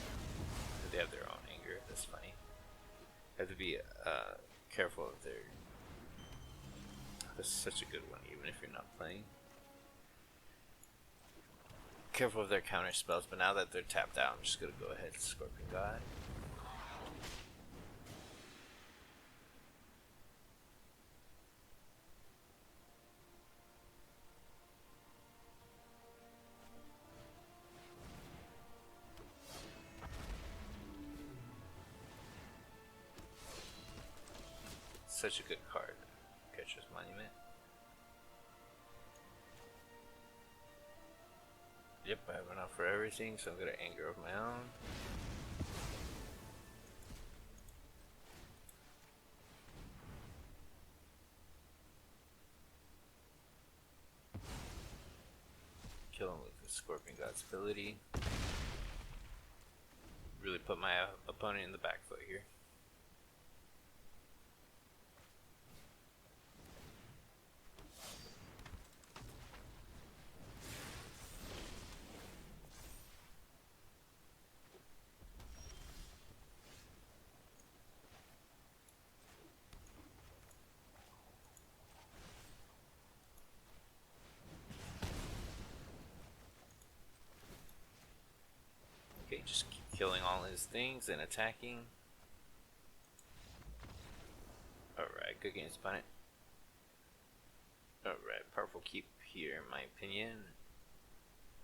S1: They have their own anger. That's funny. I have to be careful of their. That's such a good one, even if you're not playing. Careful of their counter spells, but now that they're tapped out, I'm just gonna go ahead and Scorpion God. Such a good card, Catcher's Monument. Yep, I have enough for everything, so I'm gonna Anger of my own. Kill him with the Scorpion God's ability. Really put my opponent in the back foot here. Okay, just keep killing all his things and attacking. Alright, good game's opponent. Alright, powerful keep here in my opinion.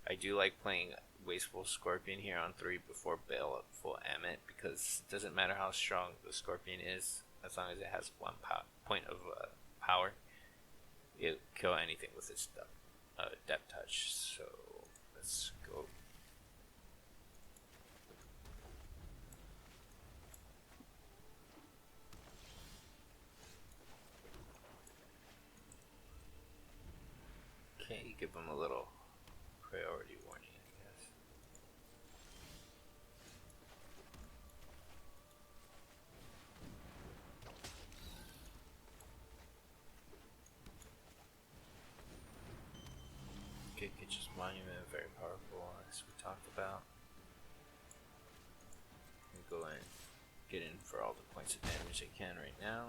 S1: I do like playing Wasteful Scorpion here on 3 before Baleful Ammit, because it doesn't matter how strong the Scorpion is, as long as it has 1 point of power, it'll kill anything with its depth touch. So let's go. Okay, give him a little priority warning, I guess. Okay, good Nature's Monument, very powerful, as we talked about. Go in, get in for all the points of damage I can right now.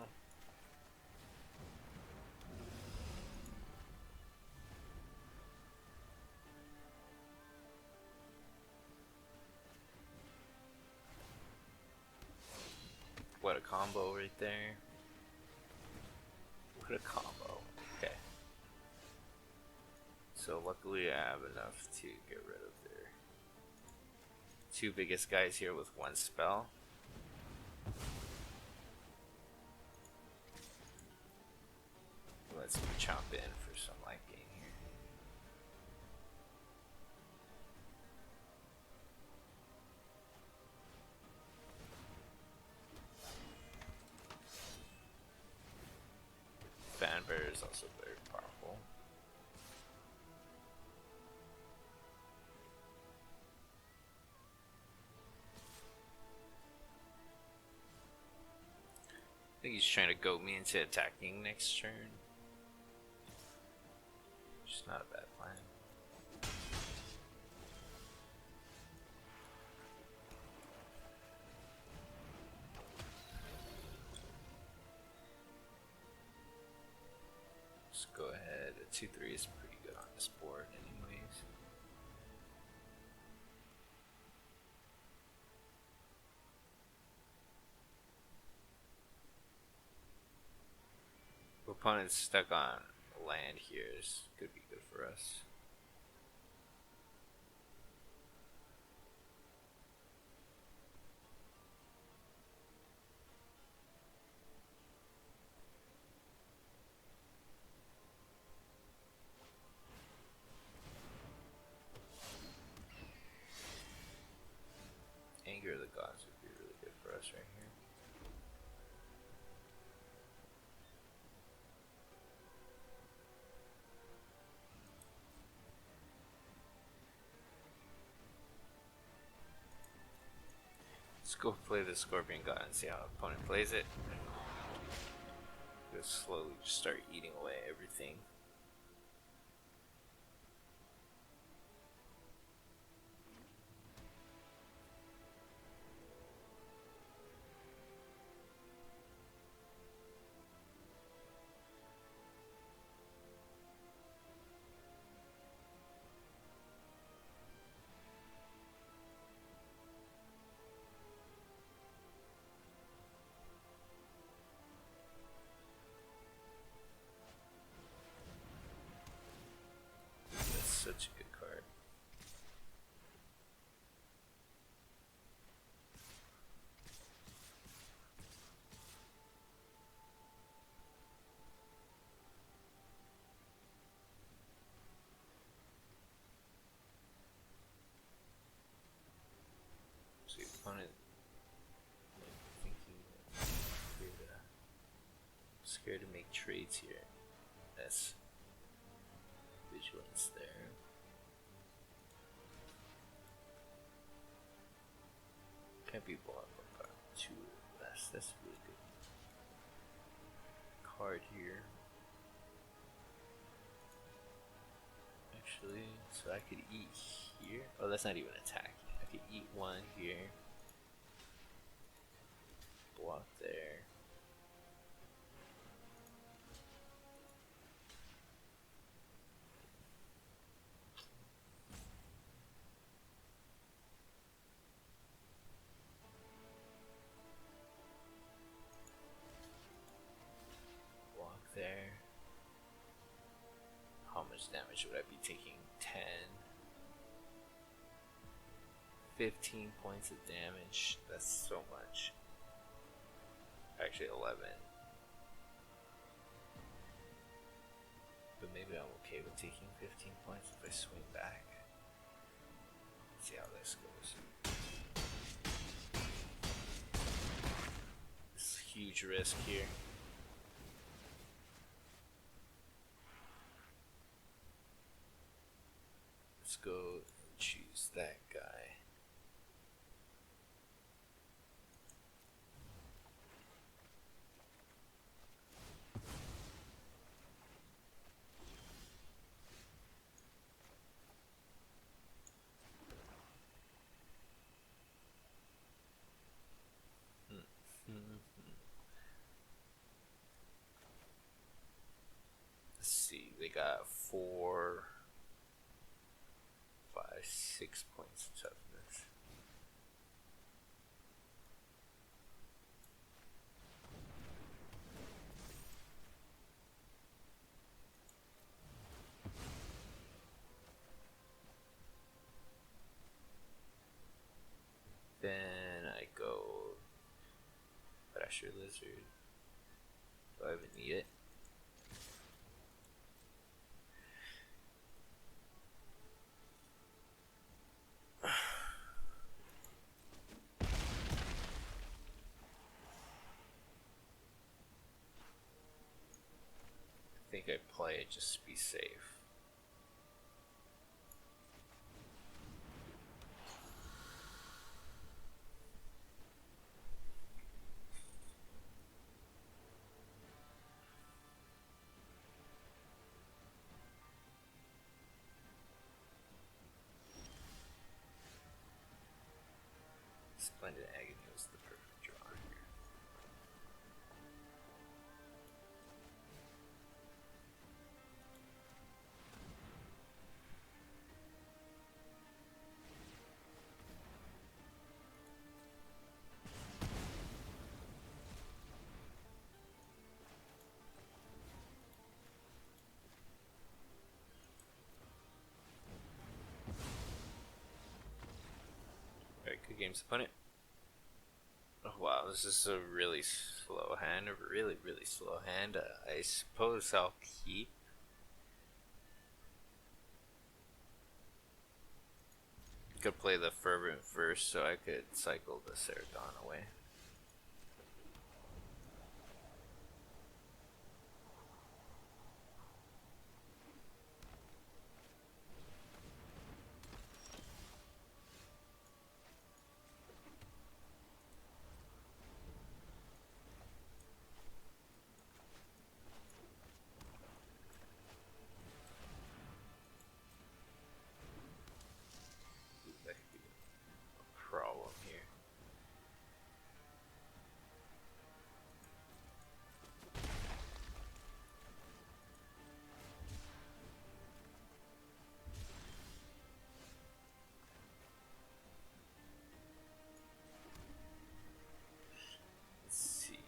S1: What a combo right there. What a combo. Okay. So luckily I have enough to get rid of their two biggest guys here with one spell. Let's chomp in for some life gain here. Fanbear is also very powerful. I think he's trying to goat me into attacking next turn. Which is not a bad plan. Let's go ahead. A 2-3 is pretty good on this board anyways. Opponent's stuck on land here is could be good for us. Anger of the Gods would be really good for us right here. Let's go play the Scorpion God and see how opponent plays it. Just slowly just start eating away everything. Such a good card. So the opponent thinking scared to make trades here. That's vigilance there. Can't be blocked by 2 less. That's a really good card here. Actually, so I could eat here. Oh, that's not even attacking. I could eat 1 here. Block there. There. How much damage would I be taking? 10, 15 points of damage. That's so much. Actually 11. But maybe I'm okay with taking 15 points if I swing back. Let's see how this goes. This is a huge risk here. Let's go and choose that guy. got 4, 5, 6 points of toughness. Then I go Pressure Lizard. Do I even need it? I think I play it just to be safe. Splendid Agony was the perfect draw here. Alright, good games, opponent. Oh, wow, this is a really slow hand, a really slow hand. I suppose I'll keep. Could play the Fervent first so I could cycle the Ceragon away. That could be a problem here. Let's see.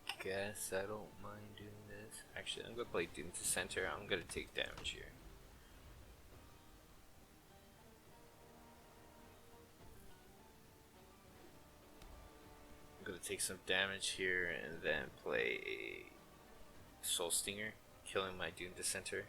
S1: I guess I don't mind doing this. Actually, I'm gonna play Doom to Center. I'm gonna take damage here. I'm gonna take some damage here and then play a Soul Stinger, killing my Doom to Center.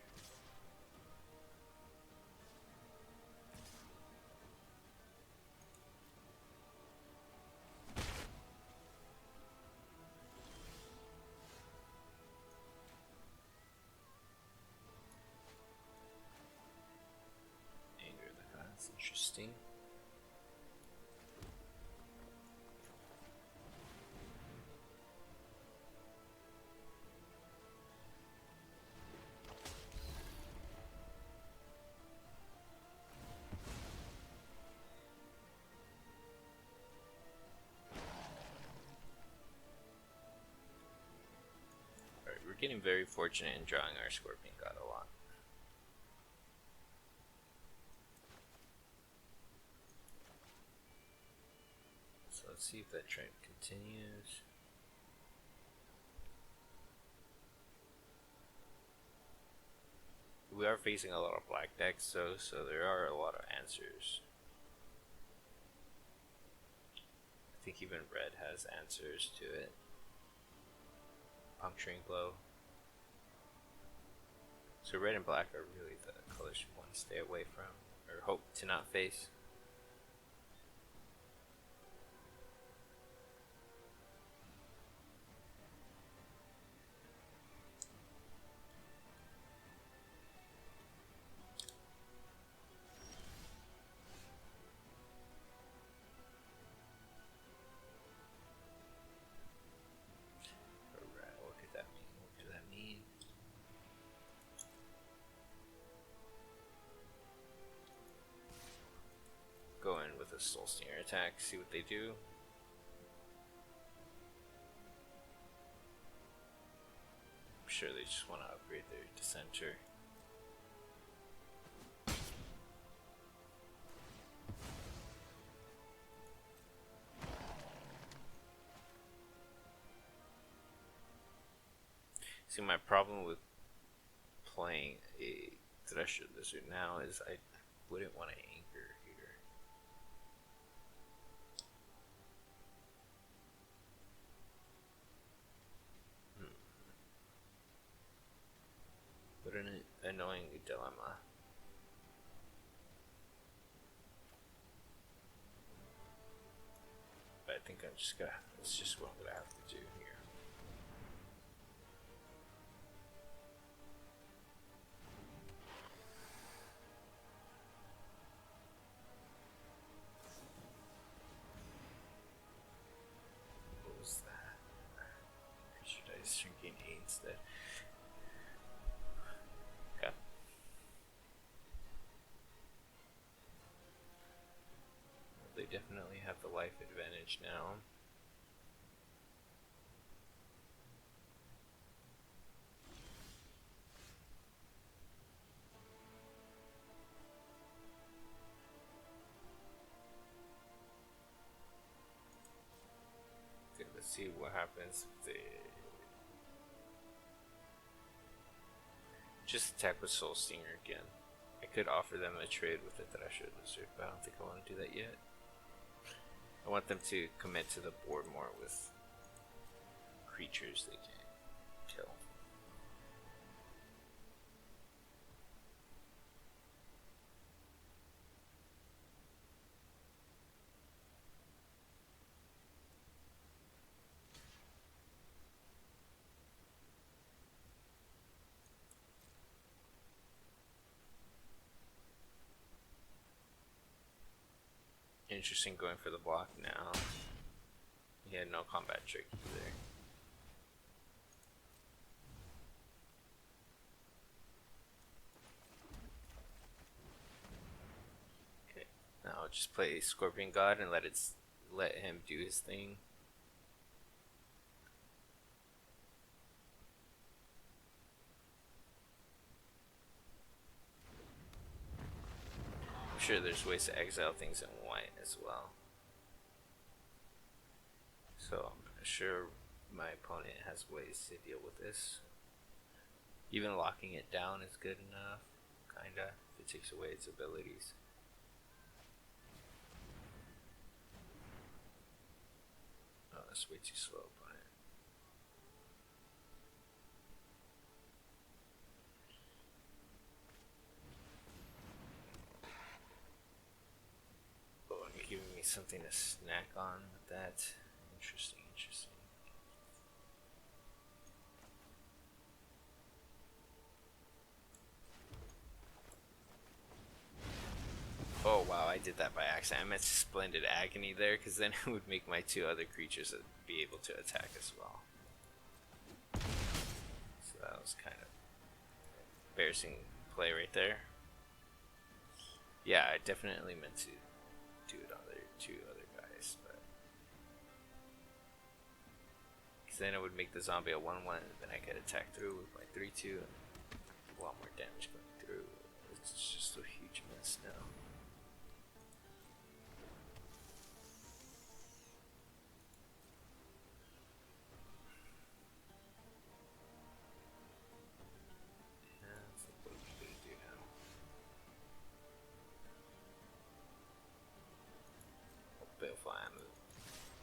S1: That's interesting. Alright, we're getting very fortunate in drawing our Scorpion God a lot. So let's see if that trend continues. We are facing a lot of black decks though, so there are a lot of answers. I think even red has answers to it. Puncturing Blow. So red and black are really the colors you want to stay away from, or hope to not face. Alright, what could that mean? What could that mean? Go in with a Soul Stinger attack, see what they do. just want to upgrade their dissenter. See, my problem with playing a Thresher Lizard now is I wouldn't want to anchor here. What an annoying dilemma. But I think that's just what I'm gonna have to do here. What was that? Creature dice shrinking 8 instead. Okay. They definitely have the life advantage now. Okay, let's see what happens if they just attack with Soul Stinger again. I could offer them a trade with the Thresher Lizard, but I don't think I want to do that yet. I want them to commit to the board more with creatures they can kill. Interesting going for the block now. He had no combat trick either. Okay, now I'll just play Scorpion God and let him do his thing. I'm sure there's ways to exile things in white as well. So I'm sure my opponent has ways to deal with this. Even locking it down is good enough, kinda, if it takes away its abilities. Oh, that's way too slow, opponent. Oh, and you're giving me something to snack on with that. Interesting, interesting. Oh wow, I did that by accident. I meant Splendid Agony there, because then it would make my 2 other creatures be able to attack as well. So that was kind of embarrassing play right there. Yeah, I definitely meant to do it on their 2 other guys, but because then it would make the zombie a 1/1, and then I could attack through with my 3/2, and a lot more damage going through. It's just a huge mess now.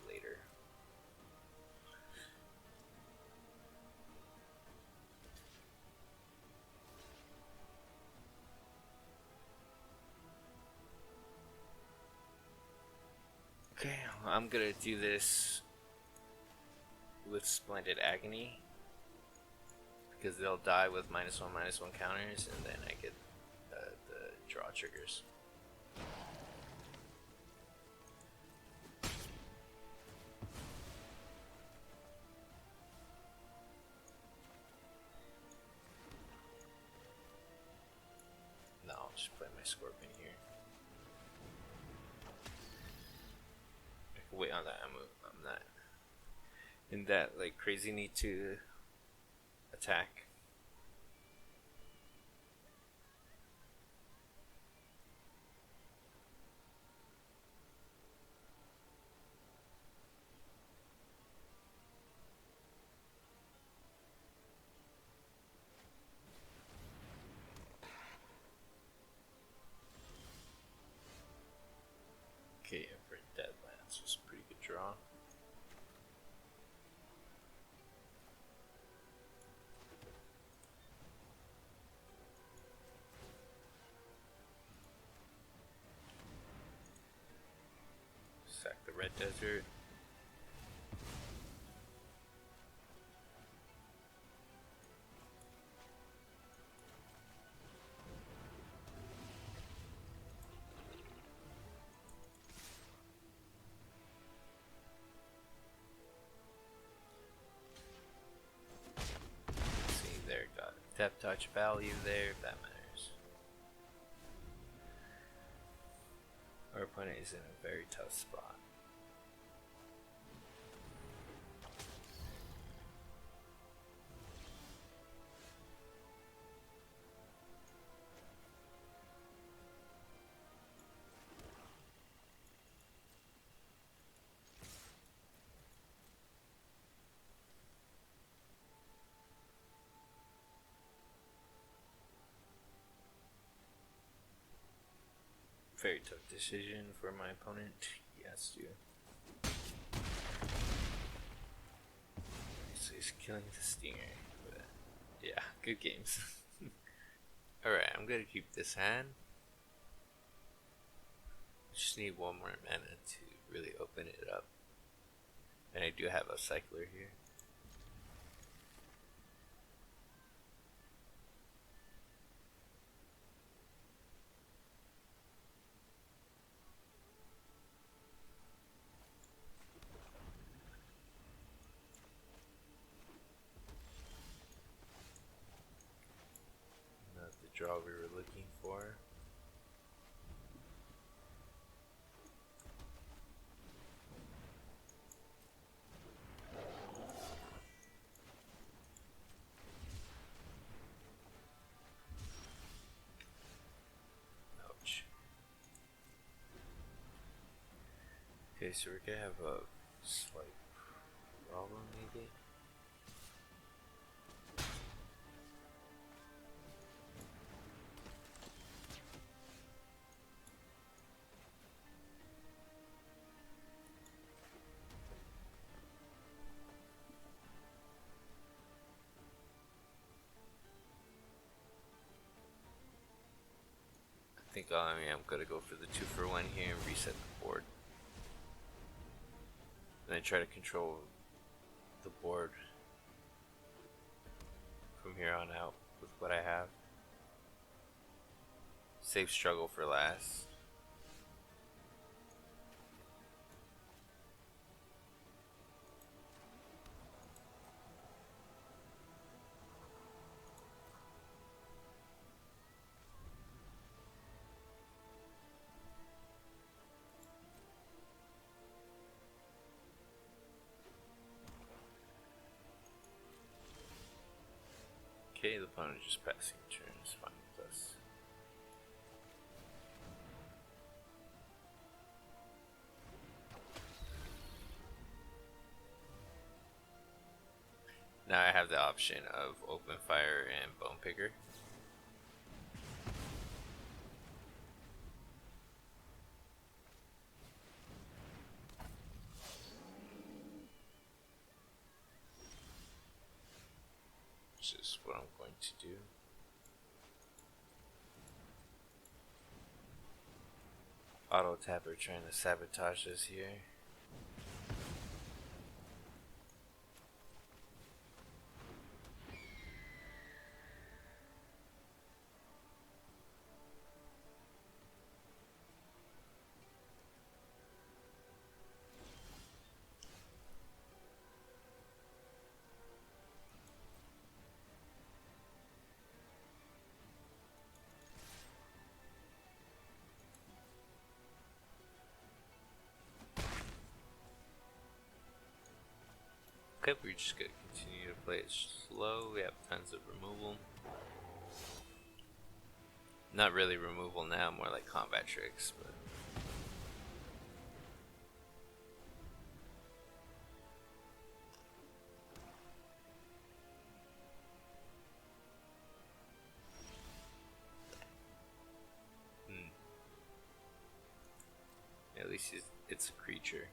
S1: Later. Okay, I'm gonna do this with Splendid Agony because they'll die with -1/-1 counters, and then I get the draw triggers. No, I'll just play my Scorpion here. I can wait on that. I'm not in that like crazy need to attack desert. See, there, got it. Depth touch value there, if that matters. Our opponent is in a very tough spot. Very tough decision for my opponent. He has to. So he's killing the stinger. But yeah, good games. Alright, I'm gonna keep this hand. Just need one more mana to really open it up. And I do have a cycler here. Not the draw we were looking for. Ouch. Okay, so we're gonna have a slight problem maybe. I think I'm gonna go for the 2-for-1 here and reset the board. And I try to control the board from here on out with what I have. Save struggle for last. Okay, the opponent just passing turn is fine with us. Now I have the option of open fire and bone picker. Which is what I'm going to do. Auto tapper trying to sabotage us here. Okay, we're just gonna continue to play it slow. We have tons of removal. Not really removal now, more like combat tricks, but at least it's a creature.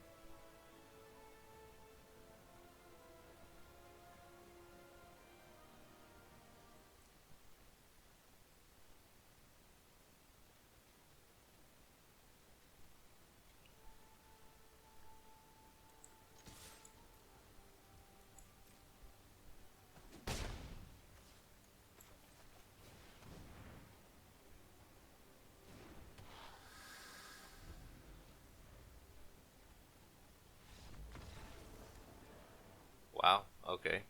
S1: Okay.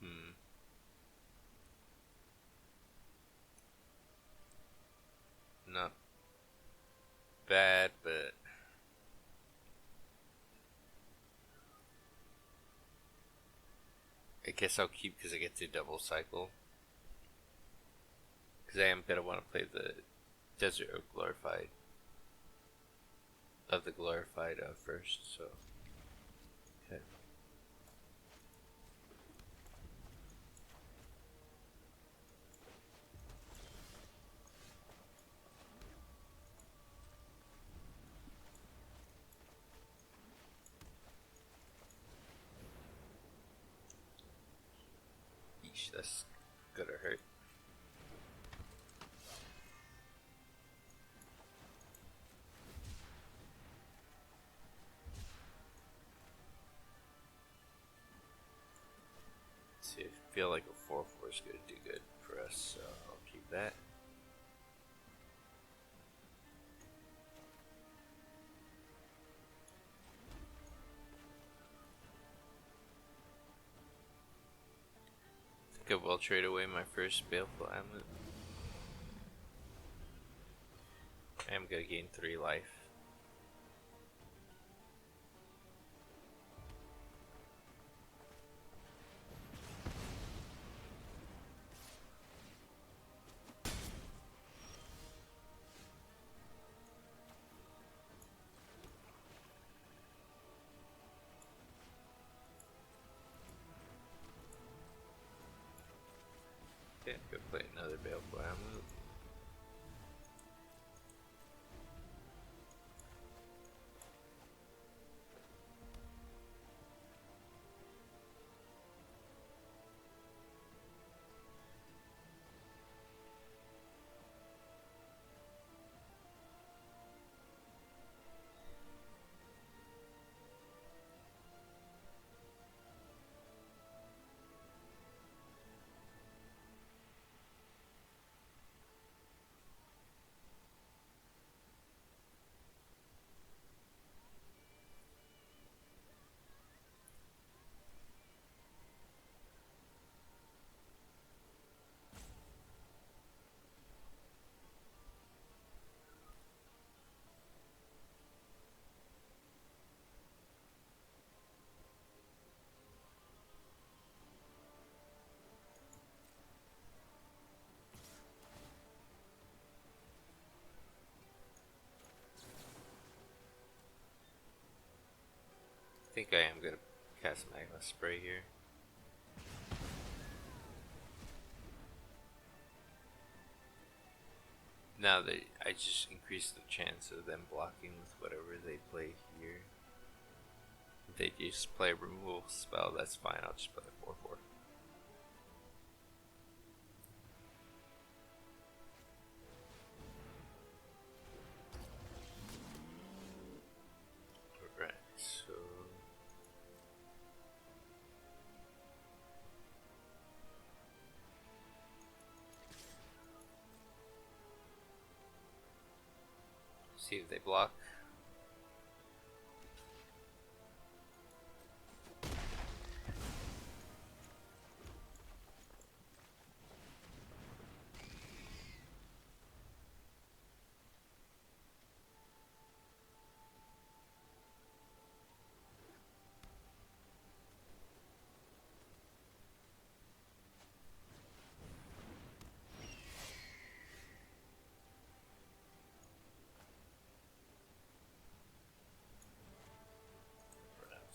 S1: Hmm. Not bad, but I guess I'll keep because I get to double cycle. Because I am gonna want to play the Desert of Glorified first. So okay. Eesh, that's gonna hurt. See, I feel like a 4/4 is gonna do good for us, so I'll keep that. I think I will trade away my first Baleful Amulet. I am gonna gain 3 life. Okay, go play another Baleful Amulet. I think I am gonna cast Magma Spray here. Now that I just increased the chance of them blocking with whatever they play here. If they just play a removal spell, that's fine. I'll just play a 4/4. Alright, so see if they block.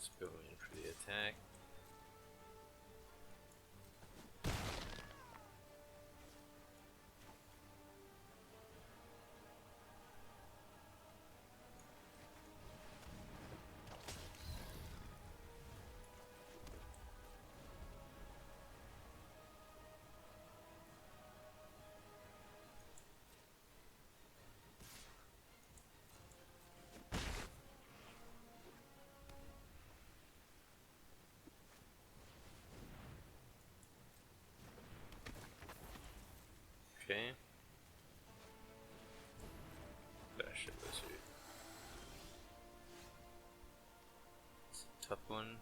S1: Let's go in for the attack. Okay. Bash a lizard. It's a tough one.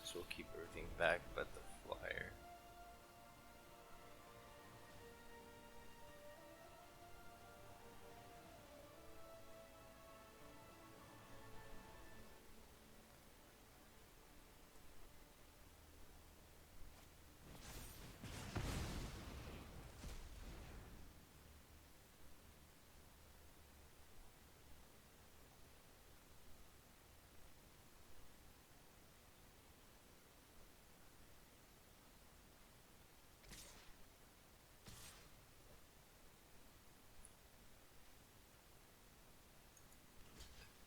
S1: So we'll keep everything back but the flyer.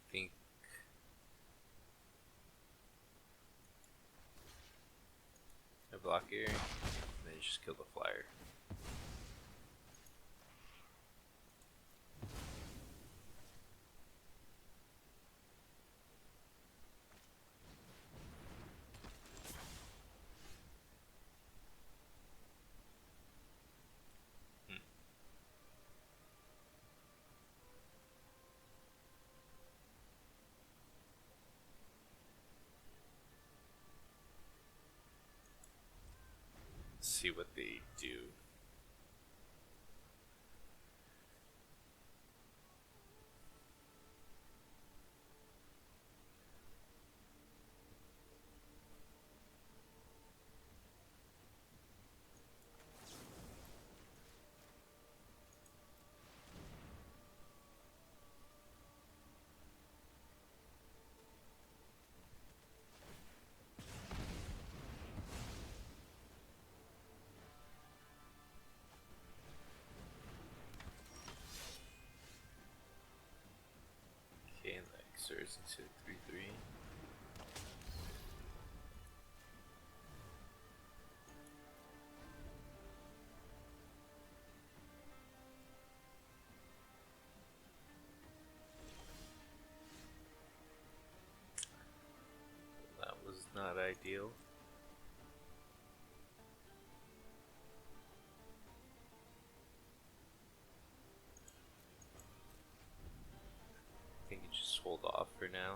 S1: I think I block here, and then just kill the flyer. See what they do. Okay, and that exerts into 3/3. That was not ideal. I think you just hold off for now.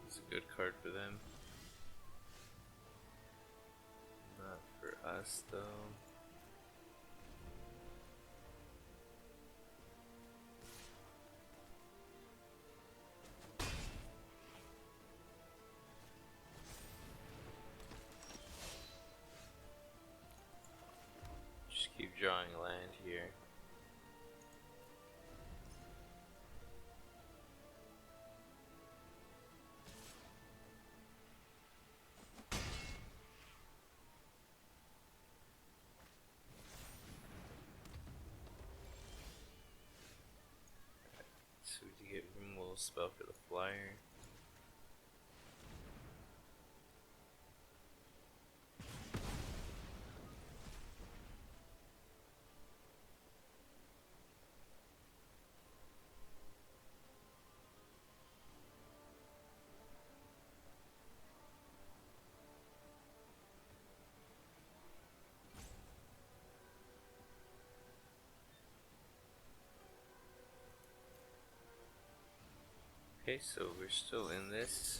S1: It's a good card for them. Not for us though. Just keep drawing land here. So to get removal spell for the flyer. Okay, so we're still in this.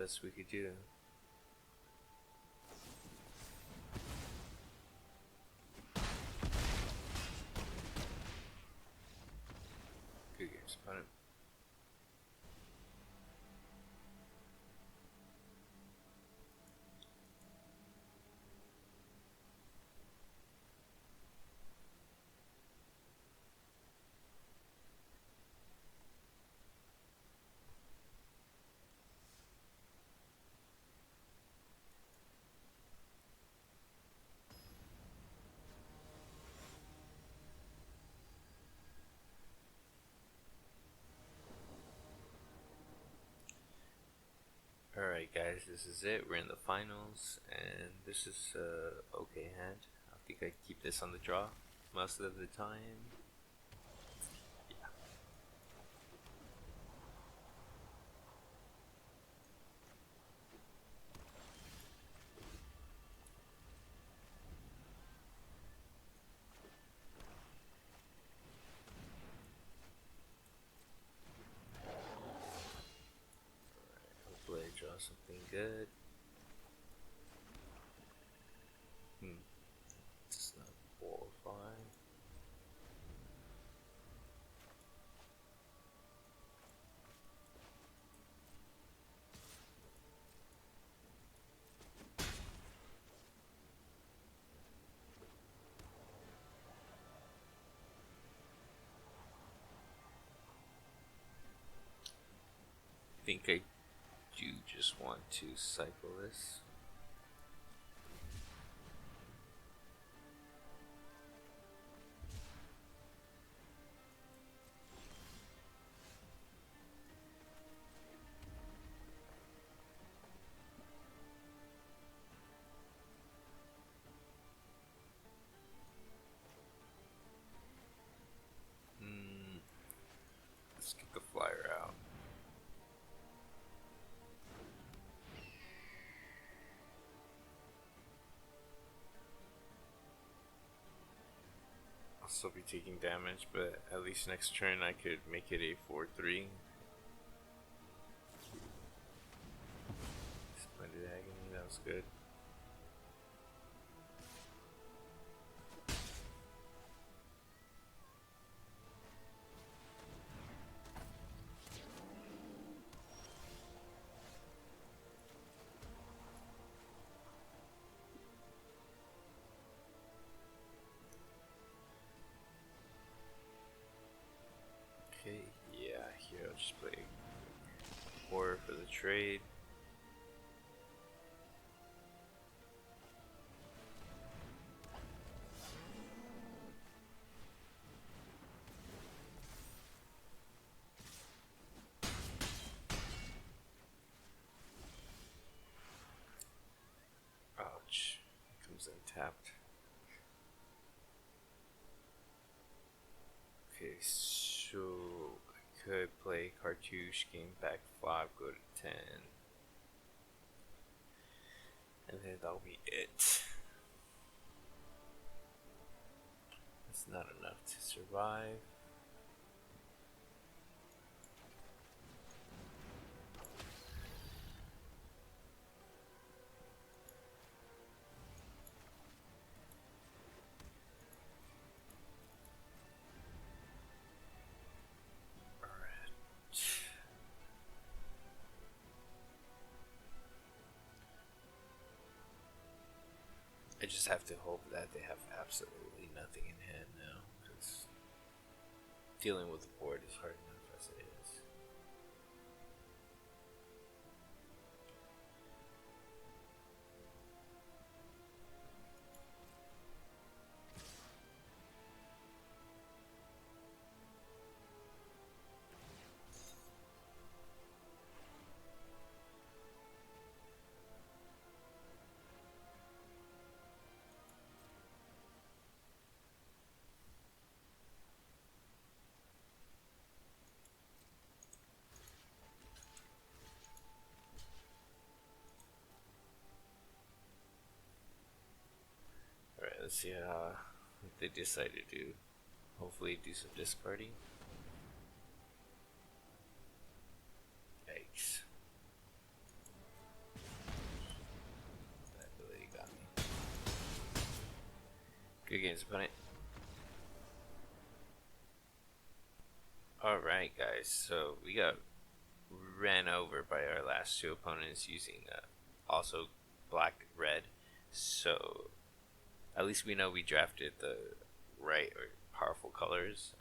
S1: best we could do. Good games, opponent. Alright guys, this is it. We're in the finals, and this is okay hand. I think I keep this on the draw most of the time. Yeah. Hopefully I draw something good. It's not 4 or 5. I think I do just want to cycle this. Let's get the flyer out. I'll still be taking damage, but at least next turn I could make it a 4-3. Splendid Agony, that was good. Okay, yeah, here I'll just play horror for the trade. Ouch, it comes untapped. Okay, so I could play Cartouche, gain back 5, go to 10. And then that'll be it. That's not enough to survive. I just have to hope that they have absolutely nothing in hand now, because dealing with the board is hard enough as it is. Alright, let's see what they decide to do. Hopefully do some discarding. Yikes. game's opponent. Alright guys, so we got ran over by our last two opponents using also black red, so at least we know we drafted the right or powerful colors.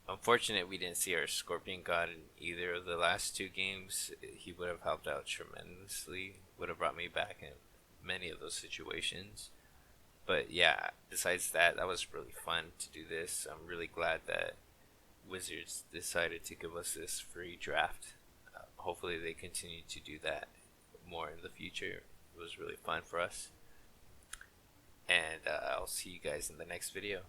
S1: Unfortunate we didn't see our Scorpion God in either of the last two games. He would have helped out tremendously, would have brought me back in many of those situations. But yeah, besides that, that was really fun to do this. I'm really glad that Wizards decided to give us this free draft. Hopefully they continue to do that more in the future. It was really fun for us. And I'll see you guys in the next video.